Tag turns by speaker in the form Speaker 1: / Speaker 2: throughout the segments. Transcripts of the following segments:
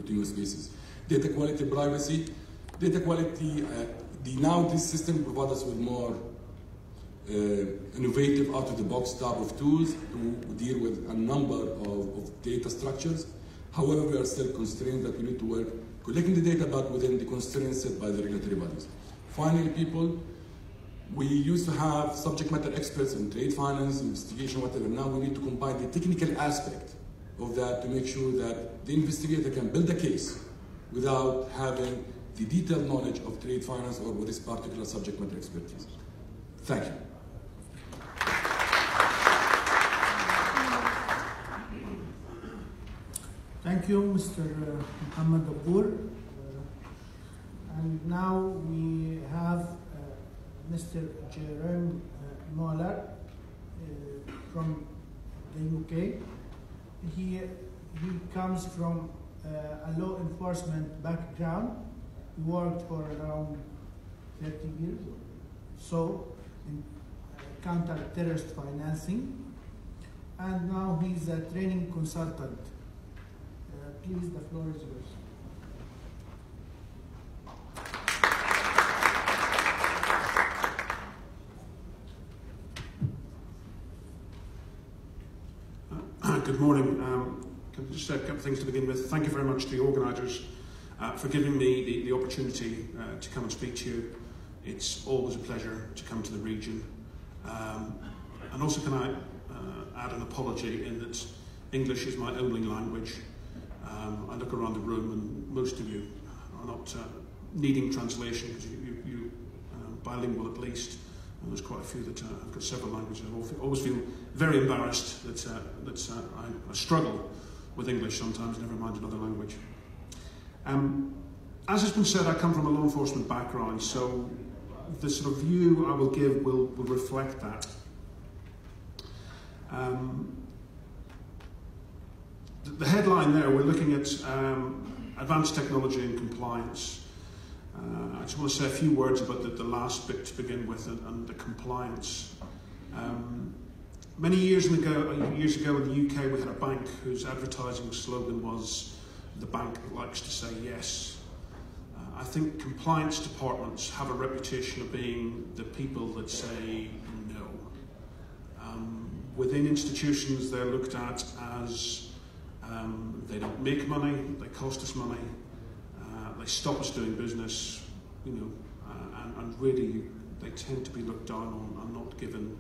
Speaker 1: continuous basis. Data quality, privacy, data quality. Now this system provides us with more innovative, out-of-the-box type of tools to deal with a number of data structures. However, we are still constrained that we need to work collecting the data, but within the constraints set by the regulatory bodies. Finally, people, we used to have subject matter experts in trade finance, investigation, whatever. Now we need to combine the technical aspect of that to make sure that the investigator can build a case without having the detailed knowledge of trade finance or with this particular subject matter expertise. Thank you.
Speaker 2: Thank you, Mr. Muhammad Abur. And now we have Mr. Jerome Moller from the UK. He comes from a law enforcement background. He worked for around 30 years or so in counter-terrorist financing. And now he's a training consultant. Please, the floor is yours.
Speaker 3: Good morning. Just a couple of things to begin with. Thank you very much to the organisers for giving me the opportunity to come and speak to you. It's always a pleasure to come to the region. And also can I add an apology in that English is my only language. I look around the room and most of you are not needing translation because you're bilingual at least. And there's quite a few that have got several languages. I always feel very embarrassed that I struggle with English sometimes, never mind another language. As has been said, I come from a law enforcement background, so the sort of view I will give will reflect that. The headline there, we're looking at advanced technology and compliance. I just want to say a few words about the last bit to begin with and the compliance. Many years ago in the UK, we had a bank whose advertising slogan was, "The bank that likes to say yes." I think compliance departments have a reputation of being the people that say no. Within institutions, they're looked at as they don't make money, they cost us money, they stop us doing business, you know, and really they tend to be looked down on and not given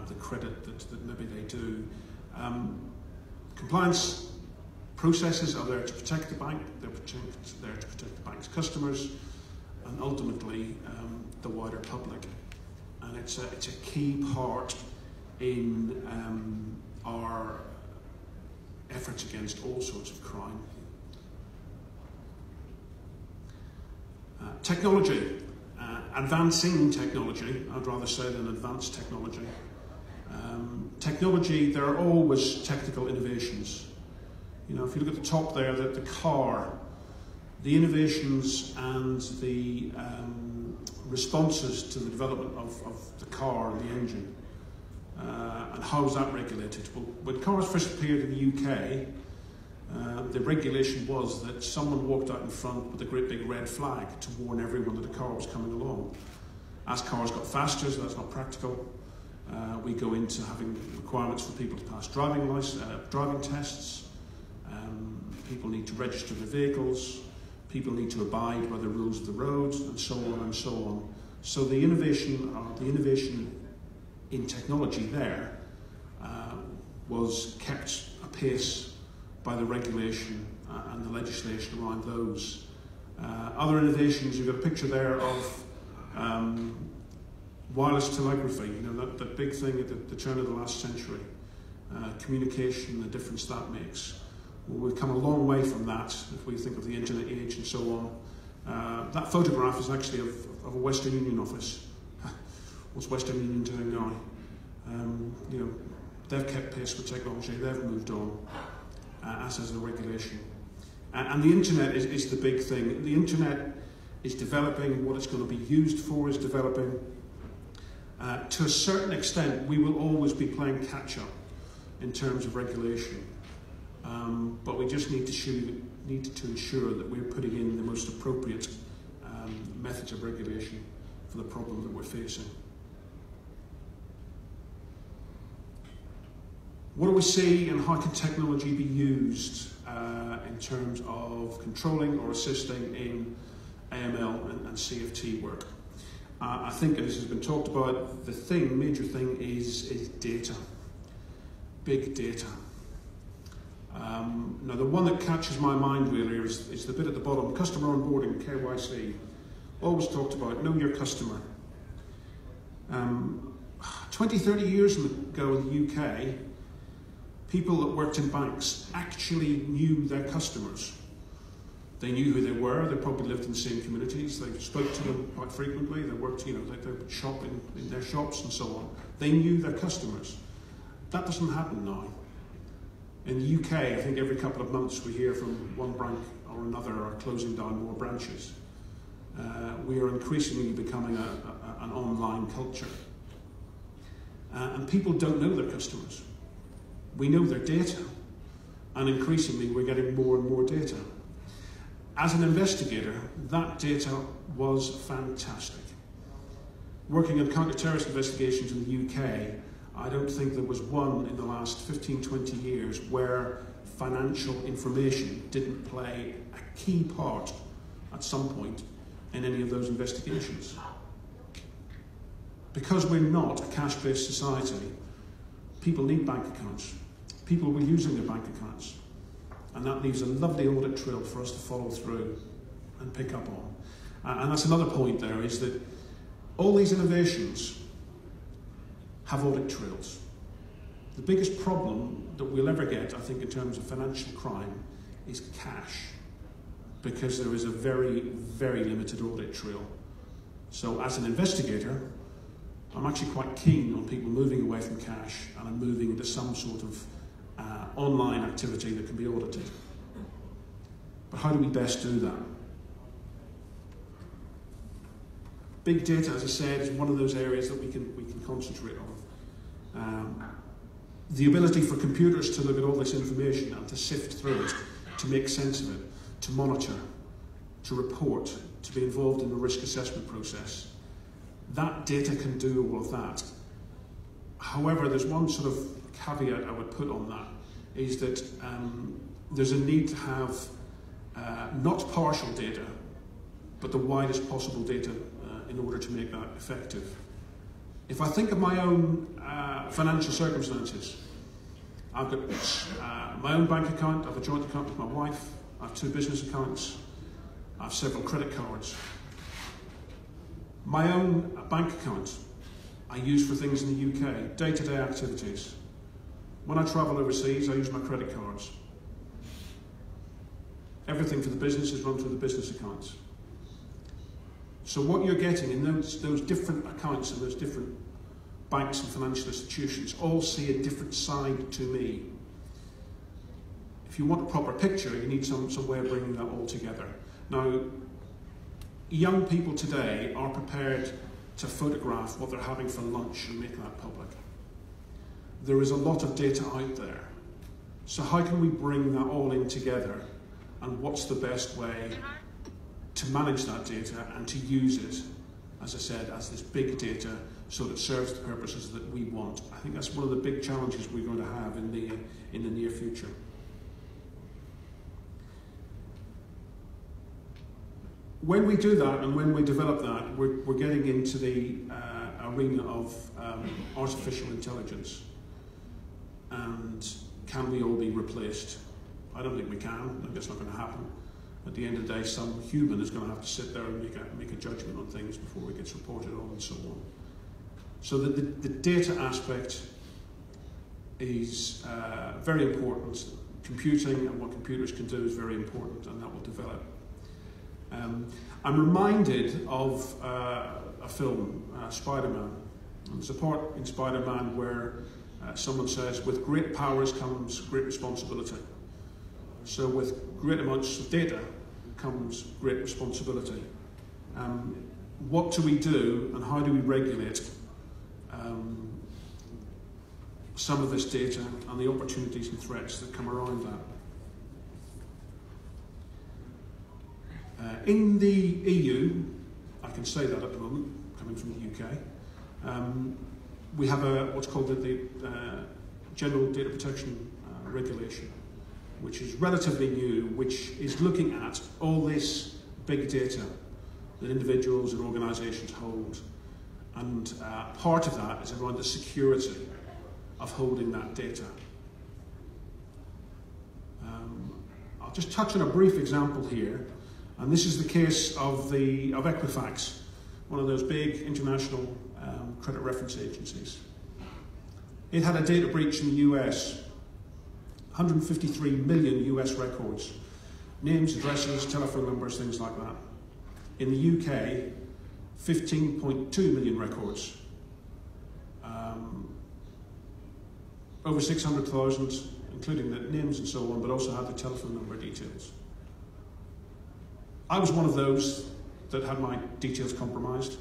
Speaker 3: the credit that maybe they do. Compliance processes are there to protect the bank, they're there to protect the bank's customers, and ultimately the wider public. And it's a key part in our efforts against all sorts of crime. Technology, advancing technology, I'd rather say than advanced technology. Technology, there are always technical innovations. You know, if you look at the top there, the car, the innovations and the responses to the development of the car and the engine, and how is that regulated? Well, when cars first appeared in the UK, the regulation was that someone walked out in front with a great big red flag to warn everyone that a car was coming along. As cars got faster, so that's not practical, we go into having requirements for people to pass driving tests. People need to register their vehicles. People need to abide by the rules of the road, and so on and so on. So the innovation in technology there was kept apace by the regulation and the legislation around those. Other innovations, you've got a picture there of wireless telegraphy, you know, that big thing at the turn of the last century. Communication, the difference that makes. Well, we've come a long way from that if we think of the internet age and so on. That photograph is actually of a Western Union office. What's Western Union doing now? You know, they've kept pace with technology, they've moved on, as has the regulation. And the internet is the big thing. The internet is developing, what it's going to be used for is developing. To a certain extent, we will always be playing catch-up in terms of regulation. But we just need to need to ensure that we're putting in the most appropriate methods of regulation for the problem that we're facing. What do we see and how can technology be used in terms of controlling or assisting in AML and CFT work? I think, as has been talked about, the major thing is data, big data. Now, the one that catches my mind really is the bit at the bottom, customer onboarding, KYC. Always talked about, know your customer. 20, 30 years ago in the UK, people that worked in banks actually knew their customers. They knew who they were, they probably lived in the same communities, they spoke to them quite frequently, they worked, they would shop in their shops and so on. They knew their customers. That doesn't happen now. In the UK, I think every couple of months we hear from one bank or another are closing down more branches. We are increasingly becoming an online culture. And people don't know their customers. We know their data, and increasingly we're getting more and more data. As an investigator, that data was fantastic. Working on counter-terrorist investigations in the UK, I don't think there was one in the last 15, 20 years where financial information didn't play a key part at some point in any of those investigations. Because we're not a cash-based society, people need bank accounts. People were using their bank accounts. And that leaves a lovely audit trail for us to follow through and pick up on. And that's another point there, is that all these innovations have audit trails. The biggest problem that we'll ever get, I think, in terms of financial crime is cash, because there is a very, very limited audit trail. So as an investigator, I'm actually quite keen on people moving away from cash and I'm moving into some sort of online activity that can be audited. But how do we best do that? Big data, as I said, is one of those areas that we can concentrate on. The ability for computers to look at all this information and to sift through it, to make sense of it, to monitor, to report, to be involved in the risk assessment process. That data can do all of that. However, there's one sort of caveat I would put on that, is that there's a need to have not partial data, but the widest possible data in order to make that effective. If I think of my own financial circumstances, I've got my own bank account, I have a joint account with my wife, I have 2 business accounts, I have several credit cards. My own bank account I use for things in the UK, day-to-day activities. When I travel overseas, I use my credit cards. Everything for the business is run through the business accounts. So what you're getting in those different accounts and those different banks and financial institutions all see a different side to me. If you want a proper picture, you need some way of bringing that all together. Now, young people today are prepared to photograph what they're having for lunch and make that public. There is a lot of data out there. So how can we bring that all in together, and what's the best way to manage that data and to use it, as I said, as this big data so that it serves the purposes that we want? I think that's one of the big challenges we're going to have in the near future. When we do that and when we develop that, we're getting into the arena of artificial intelligence. And can we all be replaced? I don't think we can. I think that's not going to happen. At the end of the day, some human is going to have to sit there and make a judgment on things before it gets reported on and so on. So the data aspect is very important. Computing and what computers can do is very important, and that will develop. I'm reminded of a film, Spider-Man. There's a part in Spider-Man where someone says, with great powers comes great responsibility. So with great amounts of data comes great responsibility. What do we do and how do we regulate some of this data and the opportunities and threats that come around that? In the EU, I can say that at the moment, coming from the UK, we have what's called the General Data Protection Regulation, which is relatively new, which is looking at all this big data that individuals and organisations hold. And part of that is around the security of holding that data. I'll just touch on a brief example here, and this is the case of Equifax, one of those big international credit reference agencies. It had a data breach in the US, 153 million US records, names, addresses, telephone numbers, things like that. In the UK, 15.2 million records, over 600,000, including the names and so on, but also had the telephone number details. I was one of those that had my details compromised.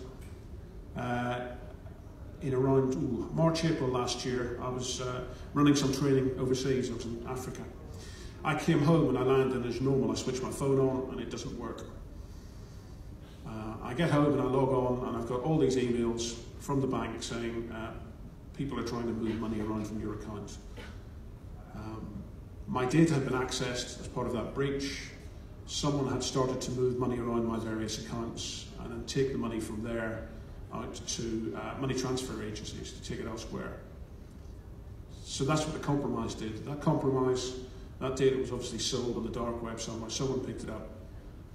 Speaker 3: In around March, April last year, I was running some training overseas. I was in Africa. I came home and I landed, and as normal, I switched my phone on and it doesn't work. I get home and I log on and I've got all these emails from the bank saying people are trying to move money around from your account. My data had been accessed as part of that breach. Someone had started to move money around my various accounts and then take the money from there out to money transfer agencies to take it elsewhere. So that's what the compromise did. That data was obviously sold on the dark web somewhere. Someone picked it up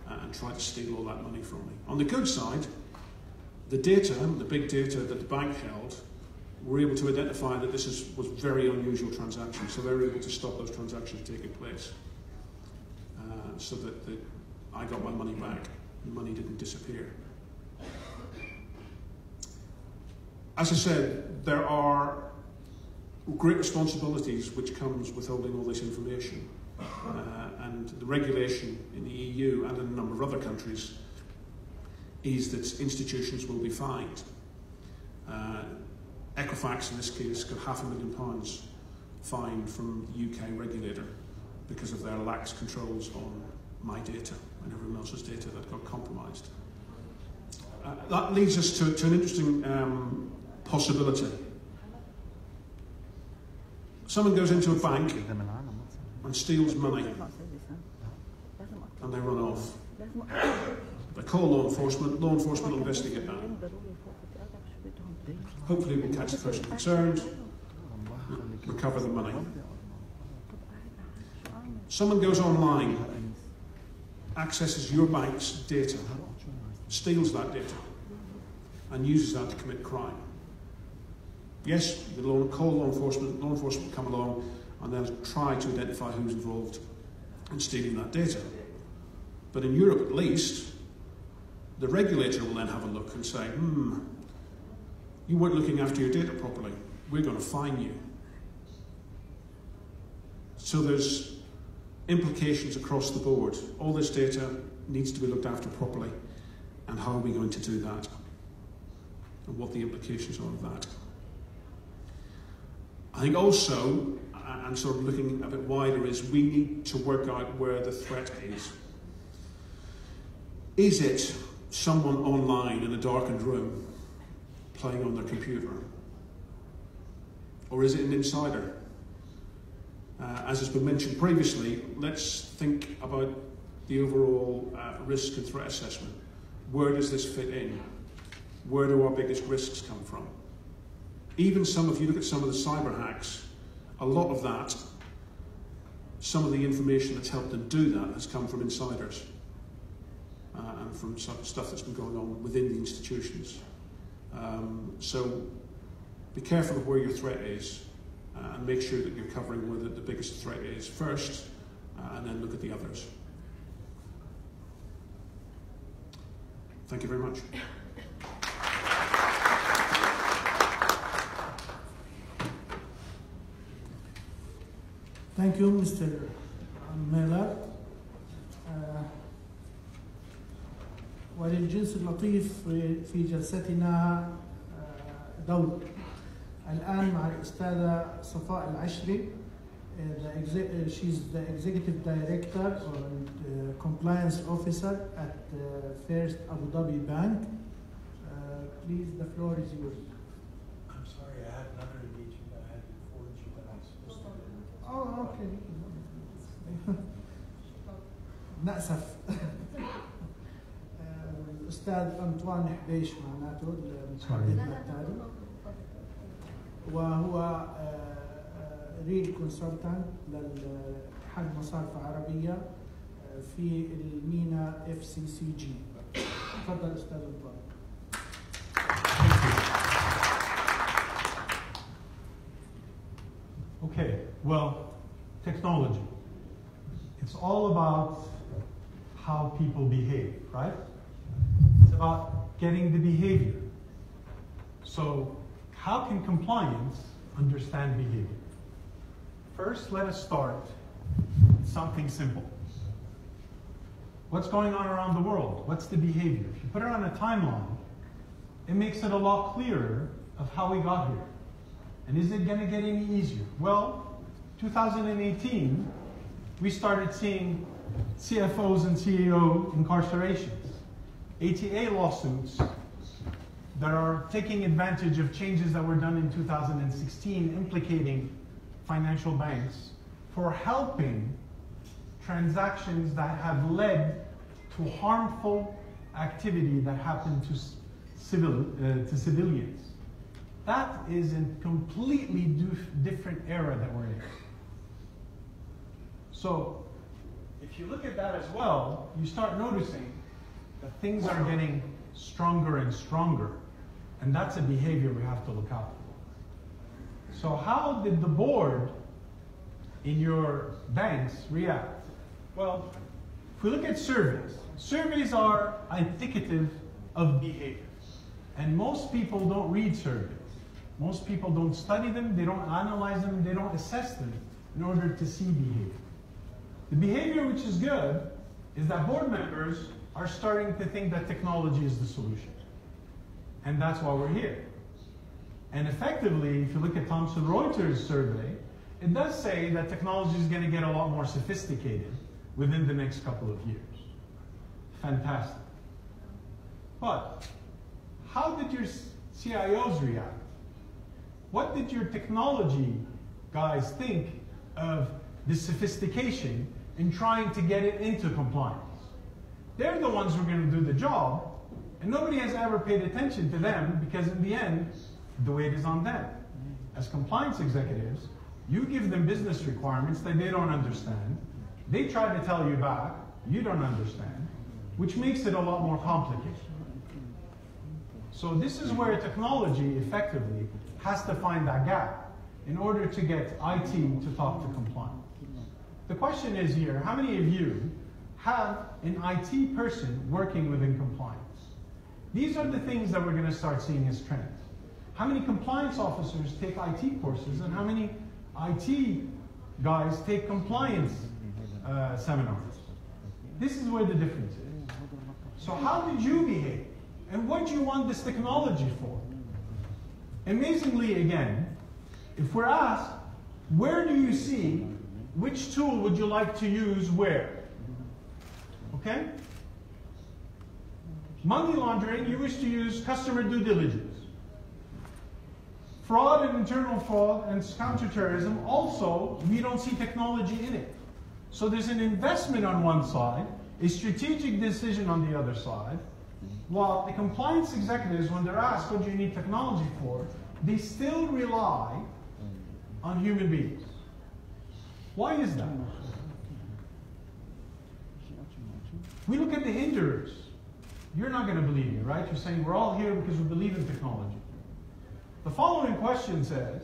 Speaker 3: and tried to steal all that money from me. On the good side, the data, the big data that the bank held, were able to identify that this was very unusual transactions, so they were able to stop those transactions taking place, so that I got my money back. The money didn't disappear. As I said, there are great responsibilities which comes with holding all this information, and the regulation in the EU and in a number of other countries is that institutions will be fined. Equifax, in this case, got £500,000 fine from the UK regulator because of their lax controls on my data and everyone else's data that got compromised. That leads us to an interesting possibility. Someone goes into a bank and steals money and they run off. They call law enforcement will investigate that. Hopefully we'll catch the person concerned, recover the money. Someone goes online, accesses your bank's data, steals that data, and uses that to commit crime. Yes, you can call law enforcement will come along and they'll try to identify who's involved in stealing that data. But in Europe at least, the regulator will then have a look and say, you weren't looking after your data properly, we're going to fine you. So there's implications across the board. All this data needs to be looked after properly, and how are we going to do that? And what the implications are of that. I think also, and sort of looking a bit wider, is we need to work out where the threat is. Is it someone online in a darkened room playing on their computer? Or is it an insider? As has been mentioned previously, let's think about the overall risk and threat assessment. Where does this fit in? Where do our biggest risks come from? Even if you look at some of the cyber hacks, a lot of that, some of the information that's helped them do that has come from insiders and from stuff that's been going on within the institutions. So be careful of where your threat is and make sure that you're covering where the biggest threat is first, and then look at the others. Thank you very much.
Speaker 2: Thank you, Mr. Miller. وللجنس اللطيف في جلستنا دور. الآن مع الأستاذة صفاء العشري She's the executive director or compliance officer at First Abu Dhabi Bank. Please, the floor is yours.
Speaker 4: I'm sorry, I had another engagement that I had to forward you that I was supposed to do.
Speaker 2: Oh, okay. نأسف. الأستاذ أنطوان حبيش معناته المتحدث التالي، وهو ريل كونسلتنت لاتحاد مصارف عربية في المينا FCCG. تفضل أستاذ أنطوان.
Speaker 4: Okay, well, technology. It's all about how people behave, right? It's about getting the behavior. So, how can compliance understand behavior? First, let us start with something simple. What's going on around the world? What's the behavior? If you put it on a timeline, it makes it a lot clearer of how we got here. And is it going to get any easier? Well, 2018, we started seeing CFOs and CEO incarcerations, ATA lawsuits that are taking advantage of changes that were done in 2016 implicating financial banks for helping transactions that have led to harmful activity that happened to civilians. That is a completely different era that we're in. So, if you look at that as well, you start noticing that things are getting stronger and stronger. And that's a behavior we have to look out for. So how did the board in your banks react? Well, if we look at surveys, surveys are indicative of behavior. And most people don't read surveys. Most people don't study them, they don't analyze them, they don't assess them in order to see behavior. The behavior which is good is that board members are starting to think that technology is the solution. And that's why we're here. And effectively, if you look at Thomson Reuters survey, it does say that technology is going to get a lot more sophisticated within the next couple of years. Fantastic. But how did your CIOs react? What did your technology guys think of this sophistication in trying to get it into compliance? They're the ones who are going to do the job, and nobody has ever paid attention to them because in the end, the weight is on them. As compliance executives, you give them business requirements that they don't understand. They try to tell you back, you don't understand, which makes it a lot more complicated. So this is where technology effectively has to find that gap in order to get IT to talk to compliance. The question is here, how many of you have an IT person working within compliance? These are the things that we're going to start seeing as trends. How many compliance officers take IT courses and how many IT guys take compliance seminars? This is where the difference is. So how did you behave? And what do you want this technology for? Amazingly, again, if we're asked, where do you see, which tool would you like to use where? Okay? Money laundering, you wish to use customer due diligence. Fraud and internal fraud and counterterrorism, also, we don't see technology in it. So there's an investment on one side, a strategic decision on the other side, while the compliance executives, when they're asked what do you need technology for, they still rely on human beings. Why is that? We look at the hinderers. You're not going to believe me, right? You're saying we're all here because we believe in technology. The following question says,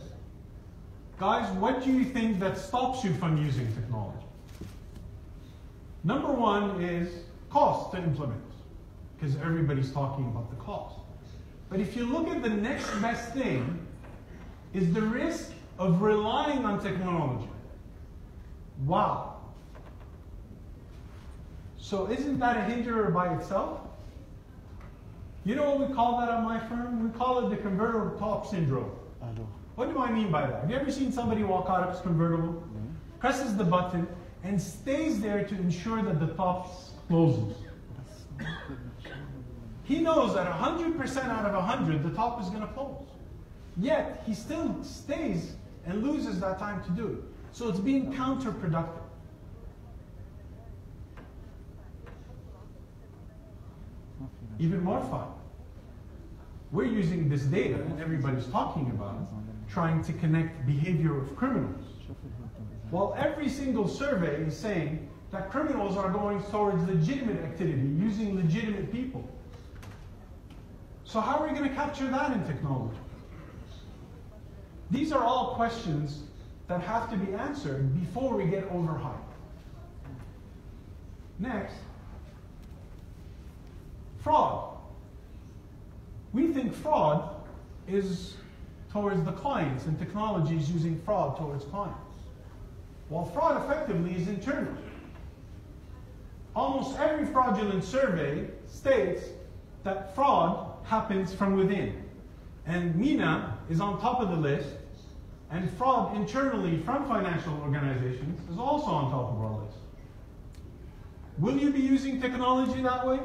Speaker 4: guys, what do you think that stops you from using technology? Number one is cost to implement, because everybody's talking about the cost. But if you look at the next best thing, is the risk of relying on technology. Wow. So isn't that a hinderer by itself? You know what we call that at my firm? We call it the convertible top syndrome. What do I mean by that? Have you ever seen somebody walk out of his convertible? presses the button, and stays there to ensure that the top closes. He knows that 100% out of 100, the top is going to close. Yet, he still stays and loses that time to do it. So it's being counterproductive. Even more fun. We're using this data, and everybody's talking about it, trying to connect behavior of criminals. While every single survey is saying that criminals are going towards legitimate activity, using legitimate people. So how are we going to capture that in technology? These are all questions that have to be answered before we get overhyped. Next, fraud. We think fraud is towards the clients, and technology is using fraud towards clients. While fraud effectively is internal. Almost every fraudulent survey states that fraud happens from within. And MENA is on top of the list, and fraud internally from financial organizations is also on top of our list. Will you be using technology that way?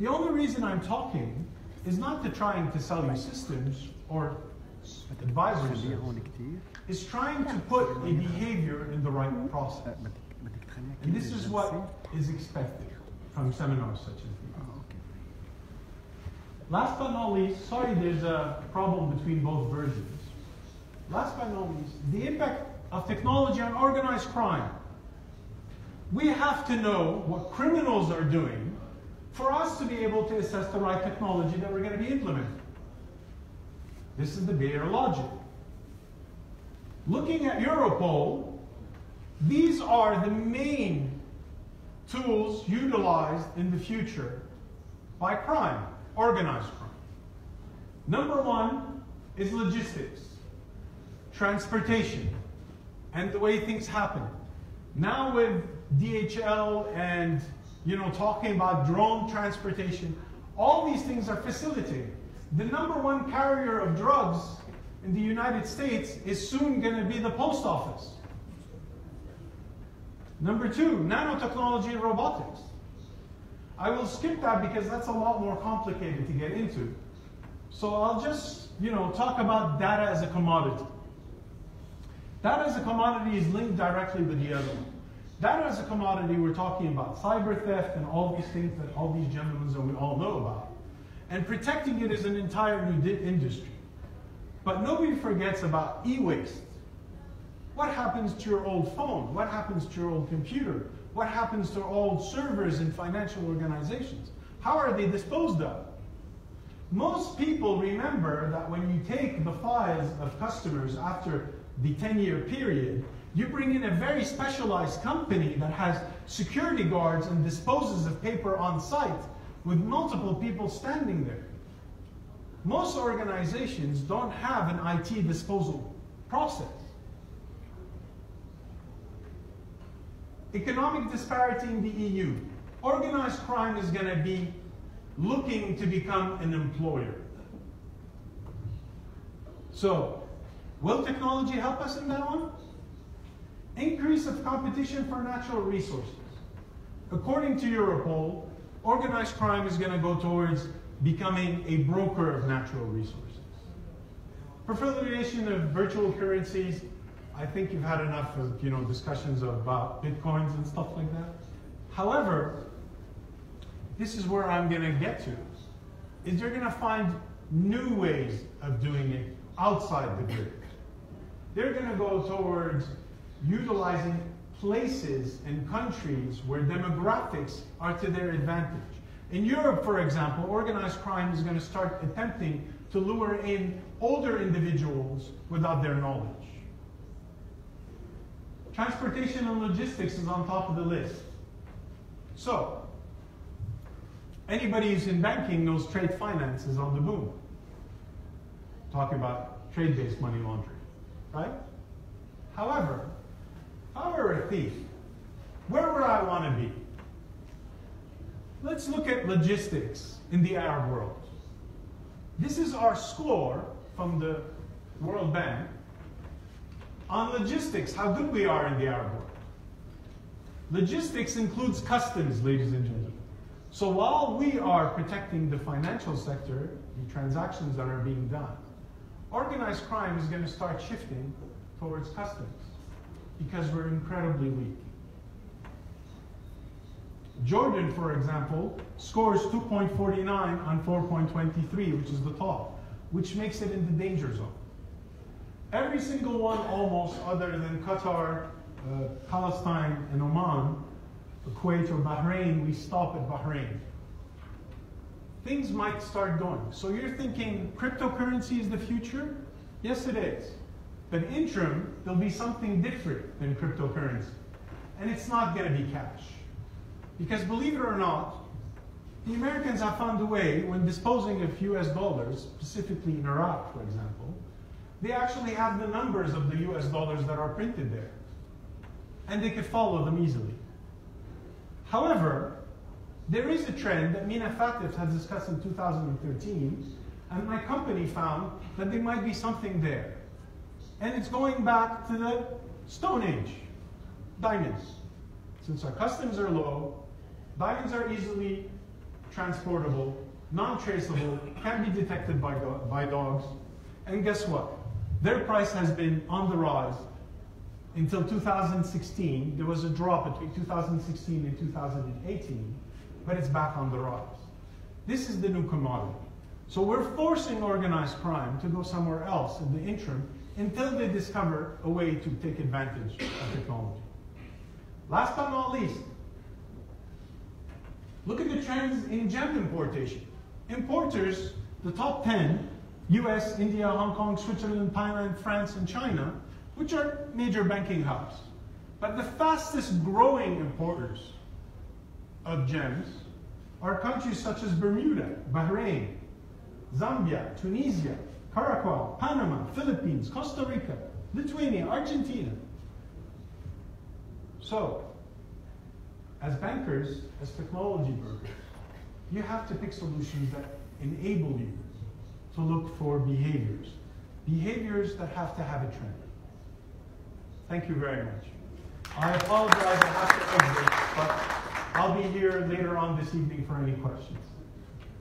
Speaker 4: The only reason I'm talking is not to trying to sell you systems or advisory services. It's trying to put a behavior in the right process. And this is what is expected from seminars such as these. Last but not least, sorry there's a problem between both versions. Last but not least, the impact of technology on organized crime. We have to know what criminals are doing for us to be able to assess the right technology that we're going to be implementing. This is the Bayer logic. Looking at Europol, these are the main tools utilized in the future by crime, organized crime. Number one is logistics, transportation, and the way things happen. Now with DHL and talking about drone transportation, all these things are facilitated. The number one carrier of drugs in the United States is soon going to be the post office. Number two, nanotechnology and robotics. I will skip that because that's a lot more complicated to get into. So I'll just, talk about data as a commodity. Data as a commodity is linked directly with the other one. Data as a commodity, we're talking about cyber theft and all these things that all these gentlemen that we all know about. And protecting it is an entire new industry. But nobody forgets about e-waste. What happens to your old phone? What happens to your old computer? What happens to old servers in financial organizations? How are they disposed of? Most people remember that when you take the files of customers after the 10-year period, you bring in a very specialized company that has security guards and disposes of paper on site with multiple people standing there. Most organizations don't have an IT disposal process. Economic disparity in the EU. Organized crime is going to be looking to become an employer. So, will technology help us in that one? Increase of competition for natural resources. According to Europol, organized crime is going to go towards becoming a broker of natural resources. Proliferation of virtual currencies. I think you've had enough of discussions about bitcoins and stuff like that. However, this is where I'm going to get to. Is you're going to find new ways of doing it outside the grid. They're going to go towards utilizing places and countries where demographics are to their advantage. In Europe, for example, organized crime is going to start attempting to lure in older individuals without their knowledge. Transportation and logistics is on top of the list. So, anybody who's in banking knows trade finance is on the boom. Talking about trade-based money laundering, right? However, if I were a thief, where would I want to be? Let's look at logistics in the Arab world. This is our score from the World Bank on logistics, how good we are in the Arab world. Logistics includes customs, ladies and gentlemen. So while we are protecting the financial sector, the transactions that are being done, organized crime is going to start shifting towards customs because we're incredibly weak. Jordan, for example, scores 2.49 on 4.23, which is the top, which makes it in the danger zone. Every single one almost, other than Qatar, Palestine, and Oman, Kuwait or Bahrain, we stop at Bahrain. Things might start going. So you're thinking cryptocurrency is the future? Yes, it is. But interim, there'll be something different than cryptocurrency. And it's not going to be cash. Because believe it or not, the Americans have found a way, when disposing of US dollars, specifically in Iraq, for example, they actually have the numbers of the US dollars that are printed there. And they could follow them easily. However, there is a trend that Mina Fatif had discussed in 2013, and my company found that there might be something there. And it's going back to the Stone Age, diamonds. Since our customs are low, diamonds are easily transportable, non-traceable, can be detected by dogs, and guess what? Their price has been on the rise until 2016. There was a drop between 2016 and 2018, but it's back on the rise. This is the new commodity. So we're forcing organized crime to go somewhere else in the interim until they discover a way to take advantage of technology. Last but not least, look at the trends in gem importation. Importers, the top 10, US, India, Hong Kong, Switzerland, Thailand, France, and China, which are major banking hubs. But the fastest growing importers of gems are countries such as Bermuda, Bahrain, Zambia, Tunisia, Curacao, Panama, Philippines, Costa Rica, Lithuania, Argentina. So, as bankers, as technology brokers, you have to pick solutions that enable you to look for behaviors that have to have a trend. Thank you very much. I apologize, I have to exit, but I'll be here later on this evening for any questions.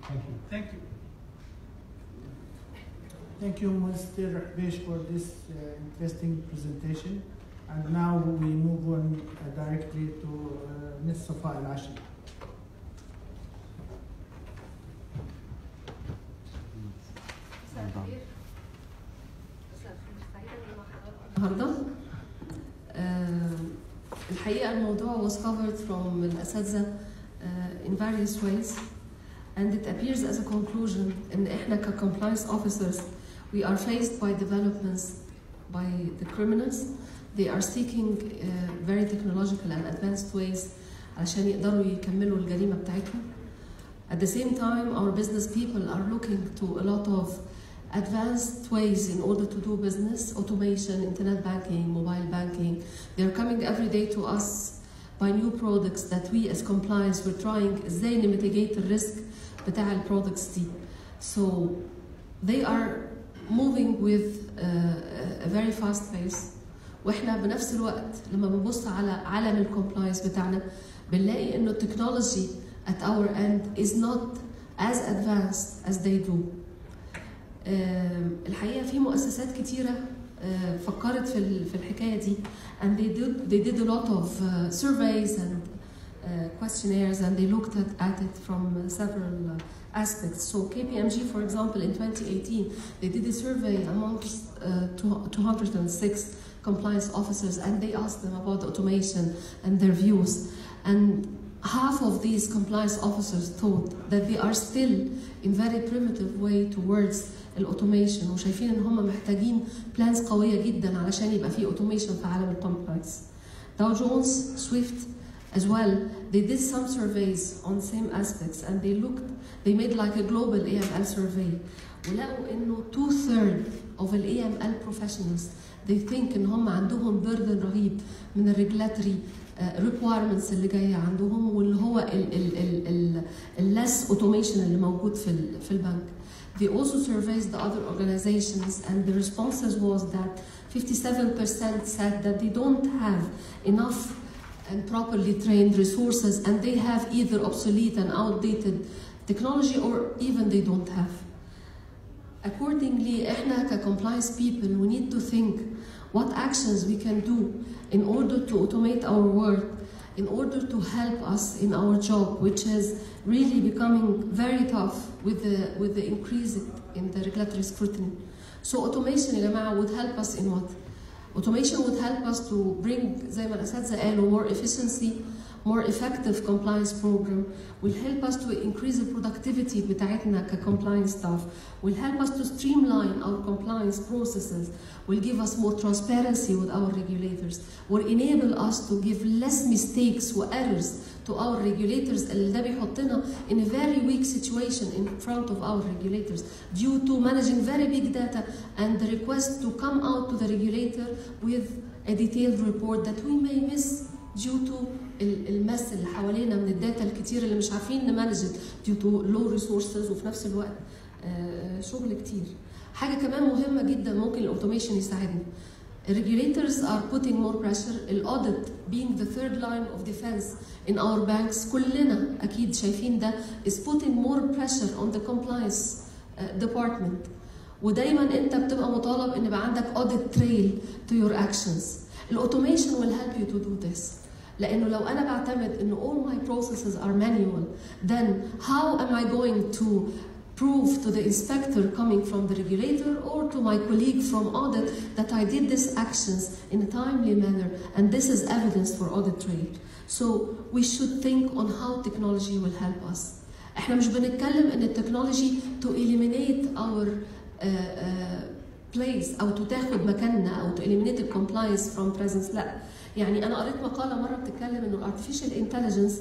Speaker 4: Thank you.
Speaker 2: Thank you. Thank you, Mr. Rahbesh, for this interesting presentation. And now we move on directly to Ms. Safa Al-Ashri.
Speaker 5: النهارده الحقيقة الموضوع was covered from الأساتذة in various ways, and it appears as a conclusion إن إحنا كcompliance officers we are faced by developments by the criminals. They are seeking very technological and advanced ways عشان يقدروا يكملوا الجريمة بتاعتهم. At the same time, our business people are looking to a lot of advanced ways in order to do business, automation, internet banking, mobile banking. They're coming every day to us by new products that we as compliance we're trying ازاي mitigate the risk بتاع البرودكتس دي. So they are moving with a very fast pace. واحنا بنفس الوقت لما بنبص على عالم الكومبلاينس بتاعنا بنلاقي انه التكنولوجي at our end is not as advanced as they do. الحقيقة في مؤسسات كتيرة فكرت في الحكاية دي, and they did a lot of surveys and questionnaires, and they looked at it from several aspects. So KPMG, for example, in 2018, they did a survey amongst 206 compliance officers, and they asked them about automation and their views. And half of these compliance officers thought that they are still in very primitive way towards الautomation, وشايفين ان هم محتاجين plans قوية جدا علشان يبقى في automation في عالم الكومبلاينس. Dow Jones, Swift as well, they did some surveys on same aspects, and they made like a global AML survey. ولقوا انه 2/3 of ال AML professionals they think ان هم عندهم burden رهيب من الريجولاتوري requirements اللي جايه عندهم, واللي هو ال less automation اللي موجود في البنك. They also surveyed the other organizations, and the responses was that 57% said that they don't have enough and properly trained resources, and they have either obsolete and outdated technology or even they don't have. Accordingly, احنا كcompliance people, we need to think what actions we can do in order to automate our work, in order to help us in our job, which is really becoming very tough with the increase in the regulatory scrutiny. So automation يا جماعة would help us in what? Automation would help us to bring, زي ما الأساتذة قالوا, more efficiency, more effective compliance program, will help us to increase the productivity بتاعتنا كcompliance staff, will help us to streamline our compliance processes, will give us more transparency with our regulators, will enable us to give less mistakes or errors to our regulators, اللي ده بيحطنا in a very weak situation in front of our regulators due to managing very big data and the request to come out to the regulator with a detailed report that we may miss due to المس اللي حوالينا من الداتا الكتير اللي مش عارفين نمانجت due to low resources وفي نفس الوقت شغل كتير. حاجة كمان مهمة جدا ممكن الاوتوميشن يساعدنا. Regulators are putting more pressure. Audit being the third line of defense in our banks, كلنا أكيد شايفين ده, is putting more pressure on the compliance department. ودايما أنت بتبقى مطالب إن يبقى عندك audit trail to your actions. الautomation will help you to do this. لأنه لو أنا بعتمد إنه all my processes are manual, then how am I going to prove to the inspector coming from the regulator or to my colleague from audit that I did these actions in a timely manner and this is evidence for audit trail. So we should think on how technology will help us. احنا مش بنتكلم ان التكنولوجي to eliminate our place او to تاخد مكاننا او to eliminate the compliance from presence. لا، يعني انا قريت مقاله مره بتتكلم انه الارتفيشال انتليجنس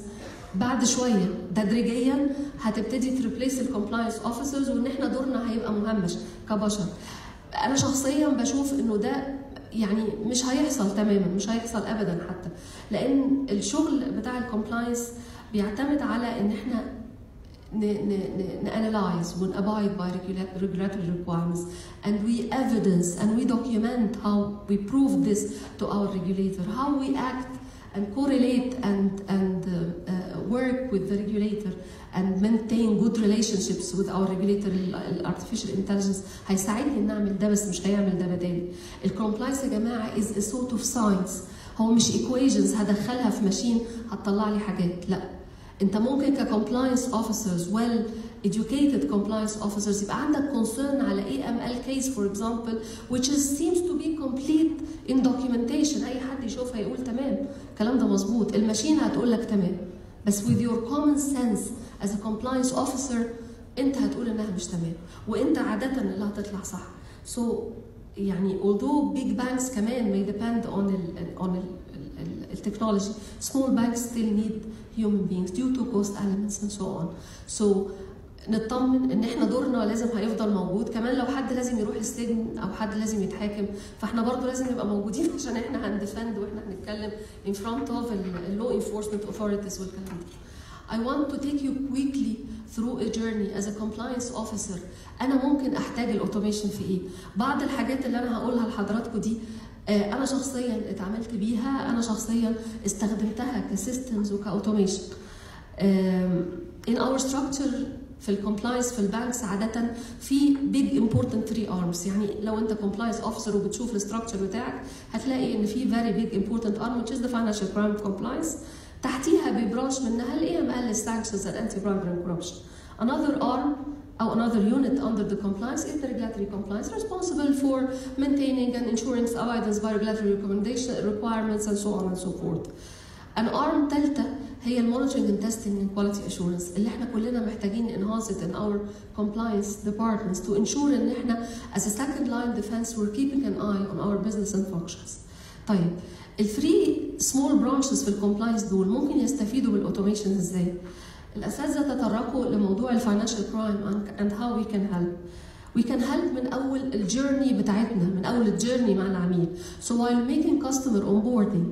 Speaker 5: بعد شويه تدريجيا هتبتدي تريبليس الكومبلاينس اوفيسرز وان احنا دورنا هيبقى مهمش كبشر. انا شخصيا بشوف انه ده يعني مش هيحصل تماما، مش هيحصل ابدا حتى، لان الشغل بتاع الكومبلاينس بيعتمد على ان احنا analyze and abide by regulatory requirements, and we evidence and we document how we prove this to our regulator, how we act and correlate and work with the regulator and maintain good relationships with our regulator. artificial intelligence هيساعدني ان اعمل ده بس مش هيعمل ده بدالي. الكومبلاينس يا جماعه is a sort of science. هو مش equations هدخلها في ماشين هتطلع لي حاجات، لا. انت ممكن كcompliance officers, well educated compliance officers يبقى عندك concern على AML case for example which seems to be complete in documentation. اي حد يشوفها يقول تمام الكلام ده مظبوط، الماشين هتقول لك تمام، بس with your common sense as a compliance officer انت هتقول انها مش تمام، وانت عاده اللي هتطلع صح. So يعني although big banks كمان may depend on technology, small banks still need human beings due to cost elements and so on. So نطمن ان احنا دورنا لازم هيفضل موجود. كمان لو حد لازم يروح السجن او حد لازم يتحاكم فاحنا برضو لازم نبقى موجودين عشان احنا هندفند واحنا هنتكلم in front of law enforcement authorities والكلام ده. I want to take you quickly through a journey as a compliance officer. انا ممكن احتاج الاوتوميشن في ايه؟ بعض الحاجات اللي انا هقولها لحضراتكم دي انا شخصيا اتعاملت بيها، انا شخصيا استخدمتها كسيستمز وكاوتوميشن. in our structure في الكومبلاينس في البانكس عاده في big important three arms. يعني لو انت compliance officer وبتشوف الاستراكشر بتاعك هتلاقي ان في very big important arm which is the financial crime compliance. تحتيها ببرانش منها ال AML sanctions and anti-bribery and corruption. Another arm or another unit under the compliance is the regulatory compliance, responsible for maintaining and ensuring abidance by regulatory requirements and so on and so forth. An arm ثالثة هي monitoring and testing and quality assurance اللي احنا كلنا محتاجين enhance it in our compliance departments to ensure ان احنا as a second line defense we're keeping an eye on our business and functions. طيب الثري small branches في الكومبلاينس دول ممكن يستفيدوا بالاوتوميشن ازاي؟ الأساتذة تطرقوا لموضوع الفاينانشال كرايم and how we can help. We can help من أول الجيرني بتاعتنا، من أول الجيرني مع العميل. So while making customer onboarding,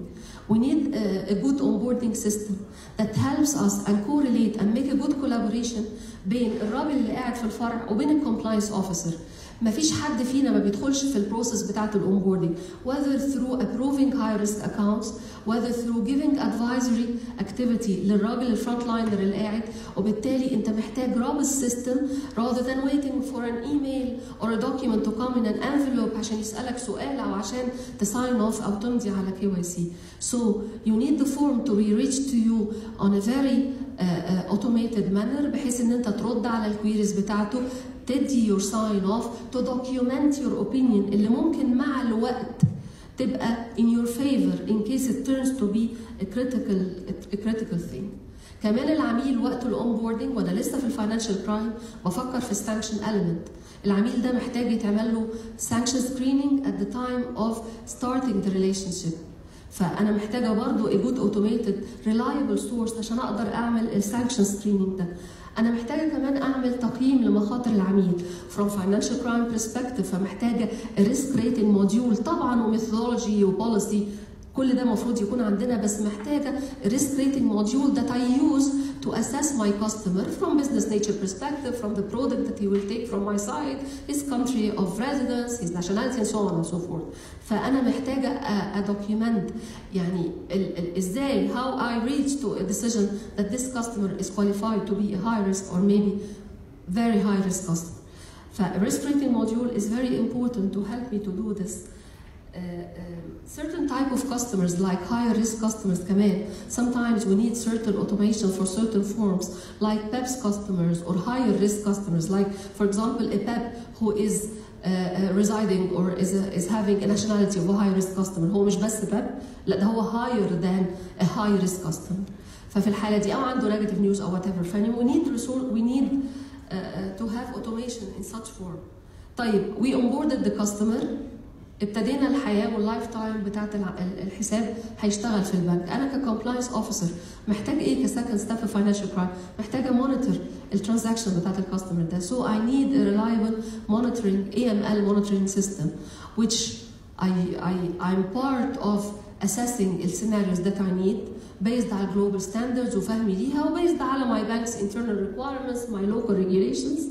Speaker 5: we need a good onboarding system that helps us and correlate and make a good collaboration بين الراجل اللي قاعد في الفرع وبين الكومبلاينس اوفيسر. مفيش حد فينا ما بيدخلش في البروسيس بتاعت الاونبوردنج whether through approving high risk accounts whether through giving advisory activity للراجل الفرونت لاينر اللي قاعد، وبالتالي انت محتاج رابط system rather than waiting for an email or a document to come in an envelope عشان يسألك سؤال او عشان تساين اوف او تمضي على KYC. So you need the form to be reached to you on a very automated manner بحيث ان انت ترد على الكويريز بتاعته، تدي your sign off to document your opinion اللي ممكن مع الوقت تبقى in your favor in case it turns to be a critical thing. كمان العميل وقت الاونبوردنج وانا لسه في الفاينانشال كرايم بفكر في السانكشن element. العميل ده محتاج يتعمل له sanction screening at the time of starting the relationship. فانا محتاجه برضو a good automated reliable source عشان اقدر اعمل السانكشن screening ده. أنا محتاجة كمان أعمل تقييم لمخاطر العميل from financial crime perspective، فمحتاجة risk rating module طبعاً وميثودولوجي وبوليسي، كل ده المفروض يكون عندنا، بس محتاجة risk rating module that I use to assess my customer from business nature perspective, from the product that he will take from my side, his country of residence, his nationality and so on and so forth. فأنا محتاجة document يعني إزاي how I reach to a decision that this customer is qualified to be a high risk or maybe very high risk customer. ف risk rating module is very important to help me to do this. Certain type of customers like higher risk customers كمان sometimes we need certain automation for certain forms like PEP's customers or higher risk customers, like for example a PEP who is residing or is having a nationality of a high risk customer. هو مش بس PEP، لا ده هو higher than a high risk customer. ففي الحالة دي أو عنده negative news or whatever، we need to have automation in such form. طيب we onboarded the customer، ابتدينا الحياه واللايف تايم بتاعت الحساب هيشتغل في البنك. انا ككومبلاينس اوفيسر محتاج ايه كسكند ستيب في فاينانشال كرايم؟ محتاجه مونيتور الترانزاكشن بتاعت الكاستمر ده. So I need a reliable monitoring AML monitoring system which I'm part of assessing the scenarios that I need based على global standards وفهمي ليها وبased على my bank's internal requirements, my local regulations.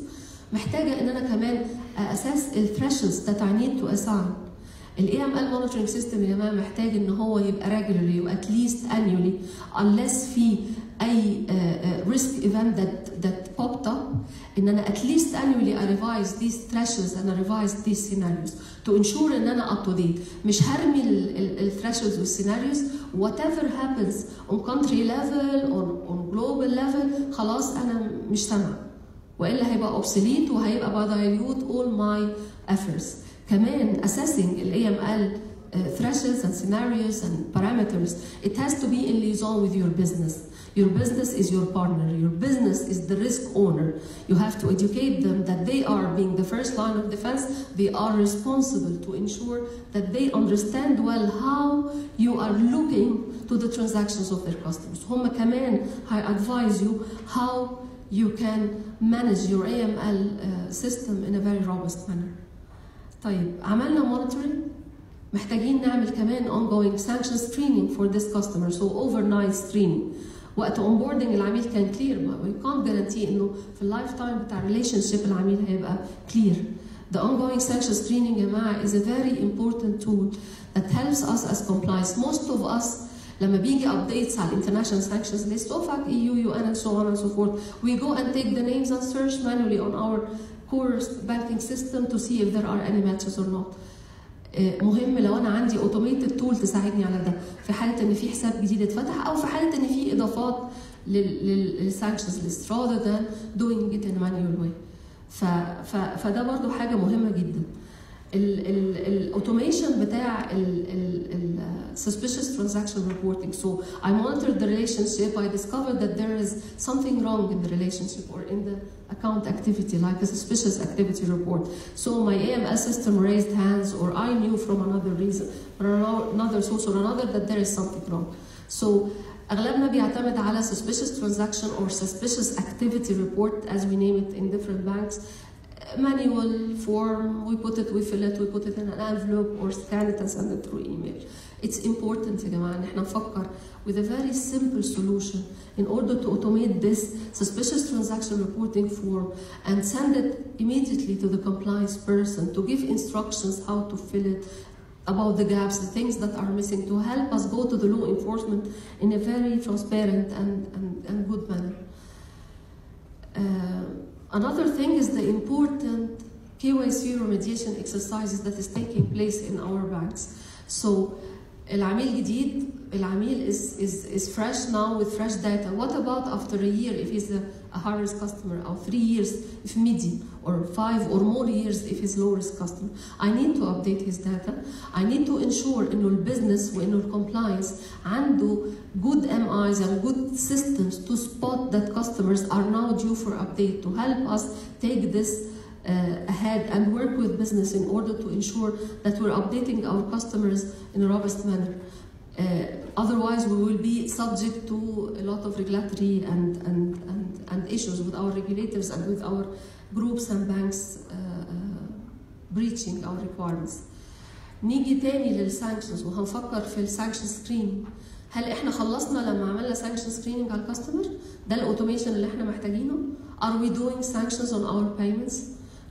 Speaker 5: محتاجه ان انا كمان assess the thresholds that I need to assign. ال AML monitoring system يا جماعه محتاج ان هو يبقى regularly و at least annually unless في اي risk event that popped up، ان انا at least annually I revise these thresholds and I revise these scenarios to ensure ان انا up to date. مش هرمي ال thresholds والسيناريوز whatever happens on country level on global level خلاص انا مش سامعه، والا هيبقى obsolete وهيبقى dilute all my efforts. كمان assessing ال AML thresholds and scenarios and parameters, it has to be in liaison with your business. Your business is your partner. Your business is the risk owner. You have to educate them that they are being the first line of defense. They are responsible to ensure that they understand well how you are looking to the transactions of their customers. هم كمان I advise you how you can manage your AML system in a very robust manner. طيب عملنا monitoring، محتاجين نعمل كمان ongoing sanction screening for this customer. So overnight screening. وقت onboarding العميل كان clear، we can't guarantee انه في اللايف تايم بتاع relationship العميل هيبقى clear. The ongoing sanction screening يا جماعه is a very important tool that helps us as compliance. Most of us لما بيجي updates على international sanctions list OFAC, EU, UN and so on and so forth, we go and take the names and search manually on our core banking system to see if there are any matches or not. مهم لو انا عندي automated tool تساعدني على ده في حاله ان في حساب جديد اتفتح او في حاله ان في اضافات للسانكشنز list rather than doing it in a manual way. فده برضو حاجه مهمه جدا. الاوتوميشن بتاع ال suspicious transaction reporting. So I monitored the relationship. I discovered that there is something wrong in the relationship or in the account activity, like a suspicious activity report. So my AML system raised hands, or I knew from another reason, or another source or another, that there is something wrong. So أغلبنا بيعتمد على suspicious transaction or suspicious activity report, as we name it in different banks. Manual form, we fill it, we put it in an envelope or scan it and send it through email. It's important يا جماعة إن إحنا نفكر with a very simple solution in order to automate this suspicious transaction reporting form and send it immediately to the compliance person to give instructions how to fill it, about the gaps, the things that are missing, to help us go to the law enforcement in a very transparent and good manner. Another thing is the important KYC remediation exercises that is taking place in our banks. So, العميل جديد, العميل is fresh now with fresh data. What about after a year if he's a high-risk customer, or 3 years if medium, or 5 or more years if he's low-risk customer? I need to update his data. I need to ensure إنه البزنس وإنه الcompliance عنده good MIs and good systems to spot that customers are now due for update, to help us take this ahead and work with business in order to ensure that we're updating our customers in a robust manner. Otherwise, we will be subject to a lot of regulatory and issues with our regulators and with our groups and banks breaching our requirements. نيجي تاني للسانكشنز وهنفكر في السانكشن سكرينينج. هل احنا خلصنا لما عملنا سانكشن سكرينينج على الكاستمر؟ ده الاوتوميشن اللي احنا محتاجينه؟ Are we doing sanctions on our payments?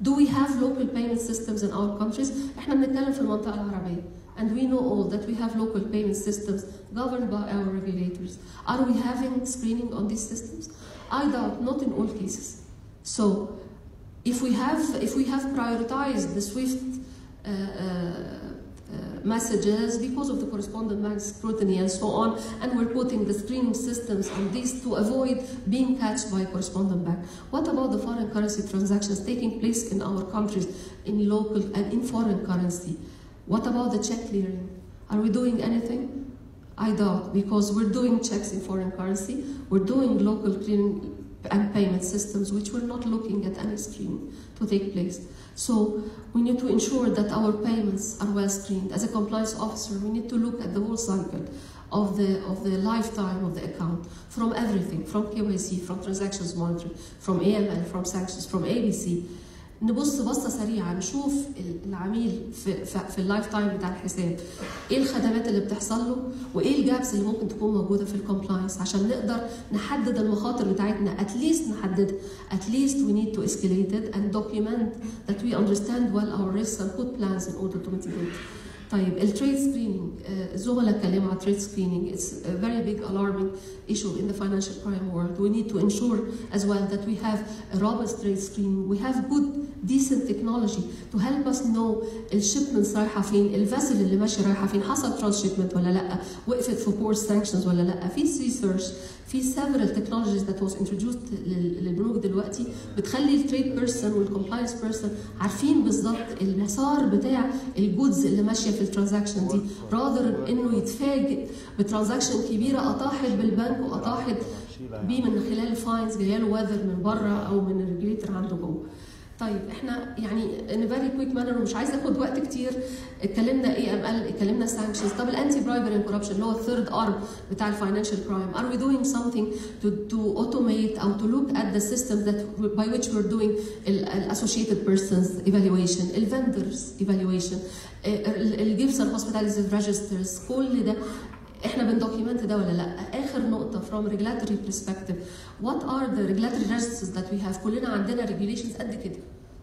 Speaker 5: Do we have local payment systems in our countries? احنا بنتكلم في المنطقة العربية. And we know all that we have local payment systems governed by our regulators. Are we having screening on these systems? I doubt, not in all cases. So, if we have prioritized the SWIFT messages because of the correspondent bank scrutiny and so on, and we're putting the screening systems on these to avoid being catched by correspondent bank. What about the foreign currency transactions taking place in our countries in local and in foreign currency? What about the check clearing? Are we doing anything? I doubt, because we're doing checks in foreign currency, we're doing local clearing and payment systems, which we're not looking at any screening to take place. So we need to ensure that our payments are well screened. As a compliance officer, we need to look at the whole cycle of the lifetime of the account, from everything, from KYC, from transactions monitoring, from AML, from sanctions, from ABC. نبص بصة سريعة نشوف العميل في اللايف تايم بتاع الحساب ايه الخدمات اللي بتحصل له وايه الجابس اللي ممكن تكون موجودة في الكومبلاينس عشان نقدر نحدد المخاطر بتاعتنا. at least we need to escalate it and document that we understand well our risks and put plans in order to mitigate. طيب التريد سكرينينج الزملاء اتكلموا على trade screening. It's a very big alarming issue in the financial crime world. We need to ensure as well that we have a robust trade screening. We have good decent technology to help us know الشيبمنتس رايحه فين، الفاسل اللي ماشي رايحه فين، حصل ترانسشيبمنت ولا لا، وقفت في بور سانكشنز ولا لا. في ريسيرش في several technologies that was introduced للبنوك دلوقتي بتخلي التريد بيرسون والكومبلاينس بيرسون عارفين بالظبط المسار بتاع الجودز اللي ماشيه في الترانزاكشن دي، rather انه يتفاجئ بترانزاكشن كبيره اطاحت بالبنك واطاحت بيه من خلال فاينز جايه له وذر من بره او من الريجليتر عنده جوه. طيب احنا يعني in a very quick manner ومش عايزه اخد وقت كتير، اتكلمنا AML، اتكلمنا sanctions. طب الانتي برايبري اند كوربشن اللي هو الثيرد ارم بتاع الفاينانشال كرايم، are we doing something to automate او to look at the system that by which we're doing associated persons evaluation, vendors evaluation, gifts and hospitality registers، كل ده احنا بندوكيمنت ده ولا لا؟ اخر نقطه from regulatory perspective، what are the regulatory registers that we have؟ كلنا عندنا regulations قد كده.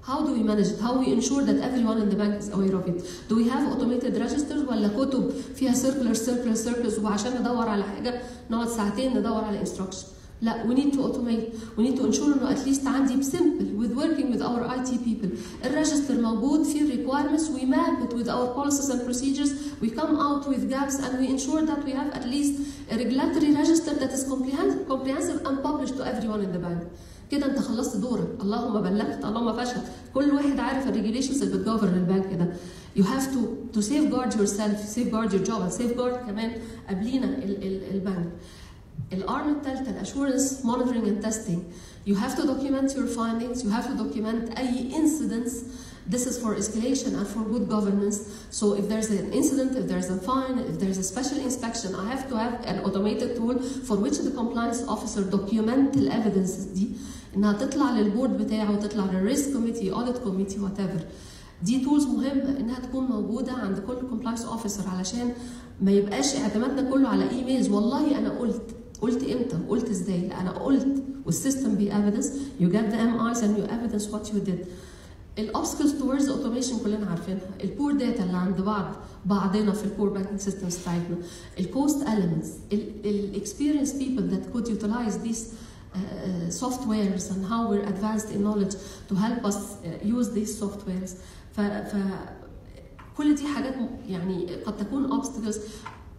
Speaker 5: How do we manage it? How we ensure that everyone in the bank is aware of it? Do we have automated registers ولا كتب فيها circulars وعشان ندور على حاجه نقعد ساعتين ندور على instruction؟ لا، we need to automate. We need to ensure انه at least عندي simple with working with our IT people. الريجستر موجود فيه requirements، we map it with our policies and procedures. We come out with gaps and we ensure that we have at least a regulatory register that is comprehensive and published to everyone in the bank. كده انت خلصت دورك، اللهم بلغت اللهم فشل. كل واحد عارف الريجوليشنز اللي بتجوفر البنك ده. You have to safeguard yourself, safeguard your job and safeguard كمان قبلينا البنك. الارم الثالثه الاشورنس مونيتورنج اند تيستنج. You have to document your findings, you have to document اي incidents. This is for escalation and for good governance. So if there's an incident, if there's a fine, if there's a special inspection, I have to have an automated tool for which the compliance officer document the evidence دي انها تطلع للبورد بتاعه وتطلع للريسك كوميتي، اوديت كوميتي، وات ايفر. دي تولز مهمه انها تكون موجوده عند كل كومبلاينس اوفيسر علشان ما يبقاش اعتمادنا كله على ايميلز. والله انا قلت امتى وقلت ازاي؟ لا انا قلت والسيستم بي evidence. You get the MIs and you evidence what you did. الاوبستكلز towards automation كلنا عارفينها. البور داتا اللي عند بعضنا في البور بانكينج سيستمز بتاعتنا. الكوست elements. الاكسبيرينس people that could utilize these softwares and how we're advanced in knowledge to help us use these softwares. كل دي حاجات يعني قد تكون obstacles.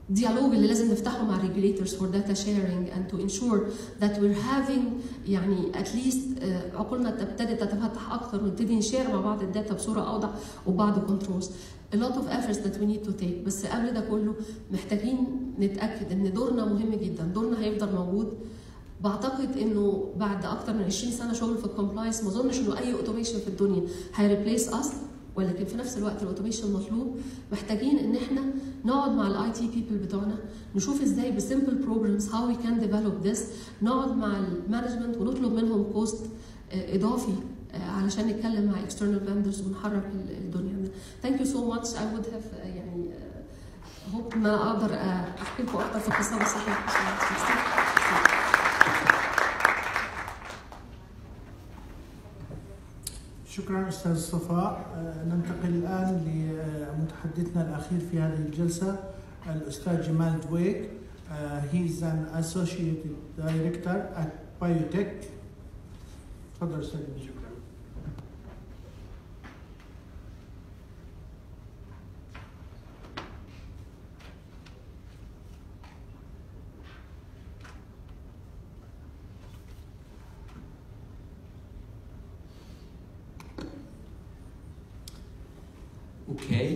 Speaker 5: ديالوج اللي لازم نفتحه مع regulators for data sharing and to ensure that we're having يعني at least عقولنا ابتدت تتفتح اكتر ونبتدي نشير مع بعض الداتا بصوره اوضح وبعض كنترولز. a lot of efforts that we need to take. بس قبل ده كله محتاجين نتاكد ان دورنا مهم جدا، دورنا هيفضل موجود. بعتقد انه بعد اكتر من 20 سنه شغل في الكومبلاينس ما اظنش انه اي اوتوميشن في الدنيا هيريبليس اس، ولكن في نفس الوقت الاوتوميشن مطلوب. محتاجين ان احنا نقعد مع الاي تي بيبل بتوعنا نشوف ازاي بسمبل بروجرامز هاو وي كان ديفلوب ذس، نقعد مع المانجمنت ونطلب منهم كوست اضافي علشان نتكلم مع external vendors ونحرك الدنيا. Thank you so much. I would have يعني hope ان انا اقدر احكي لكم اكتر في القصه بس
Speaker 2: شكرا أستاذ صفاء. ننتقل الآن لمتحدثنا الأخير في هذه الجلسة الأستاذ جمال دويك. He is an associate director at PioTech. تفضل أستاذ جمال.
Speaker 6: Okay,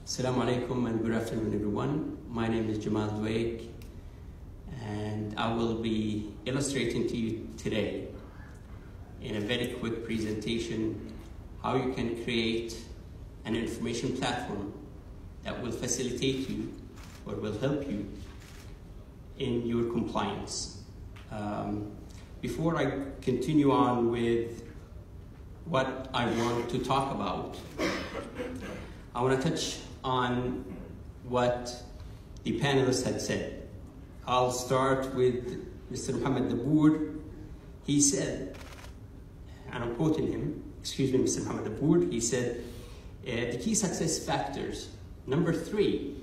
Speaker 6: Assalamu alaikum and good afternoon everyone. My name is Jamal Dweik and I will be illustrating to you today in a very quick presentation how you can create an information platform that will facilitate you or will help you in your compliance. Before I continue on with what I want to talk about, I want to touch on what the panelists had said. I'll start with Mr. Mohammed Dabour. He said, and I'm quoting him, excuse me, Mr. Mohammed Dabour, he said, the key success factors, number 3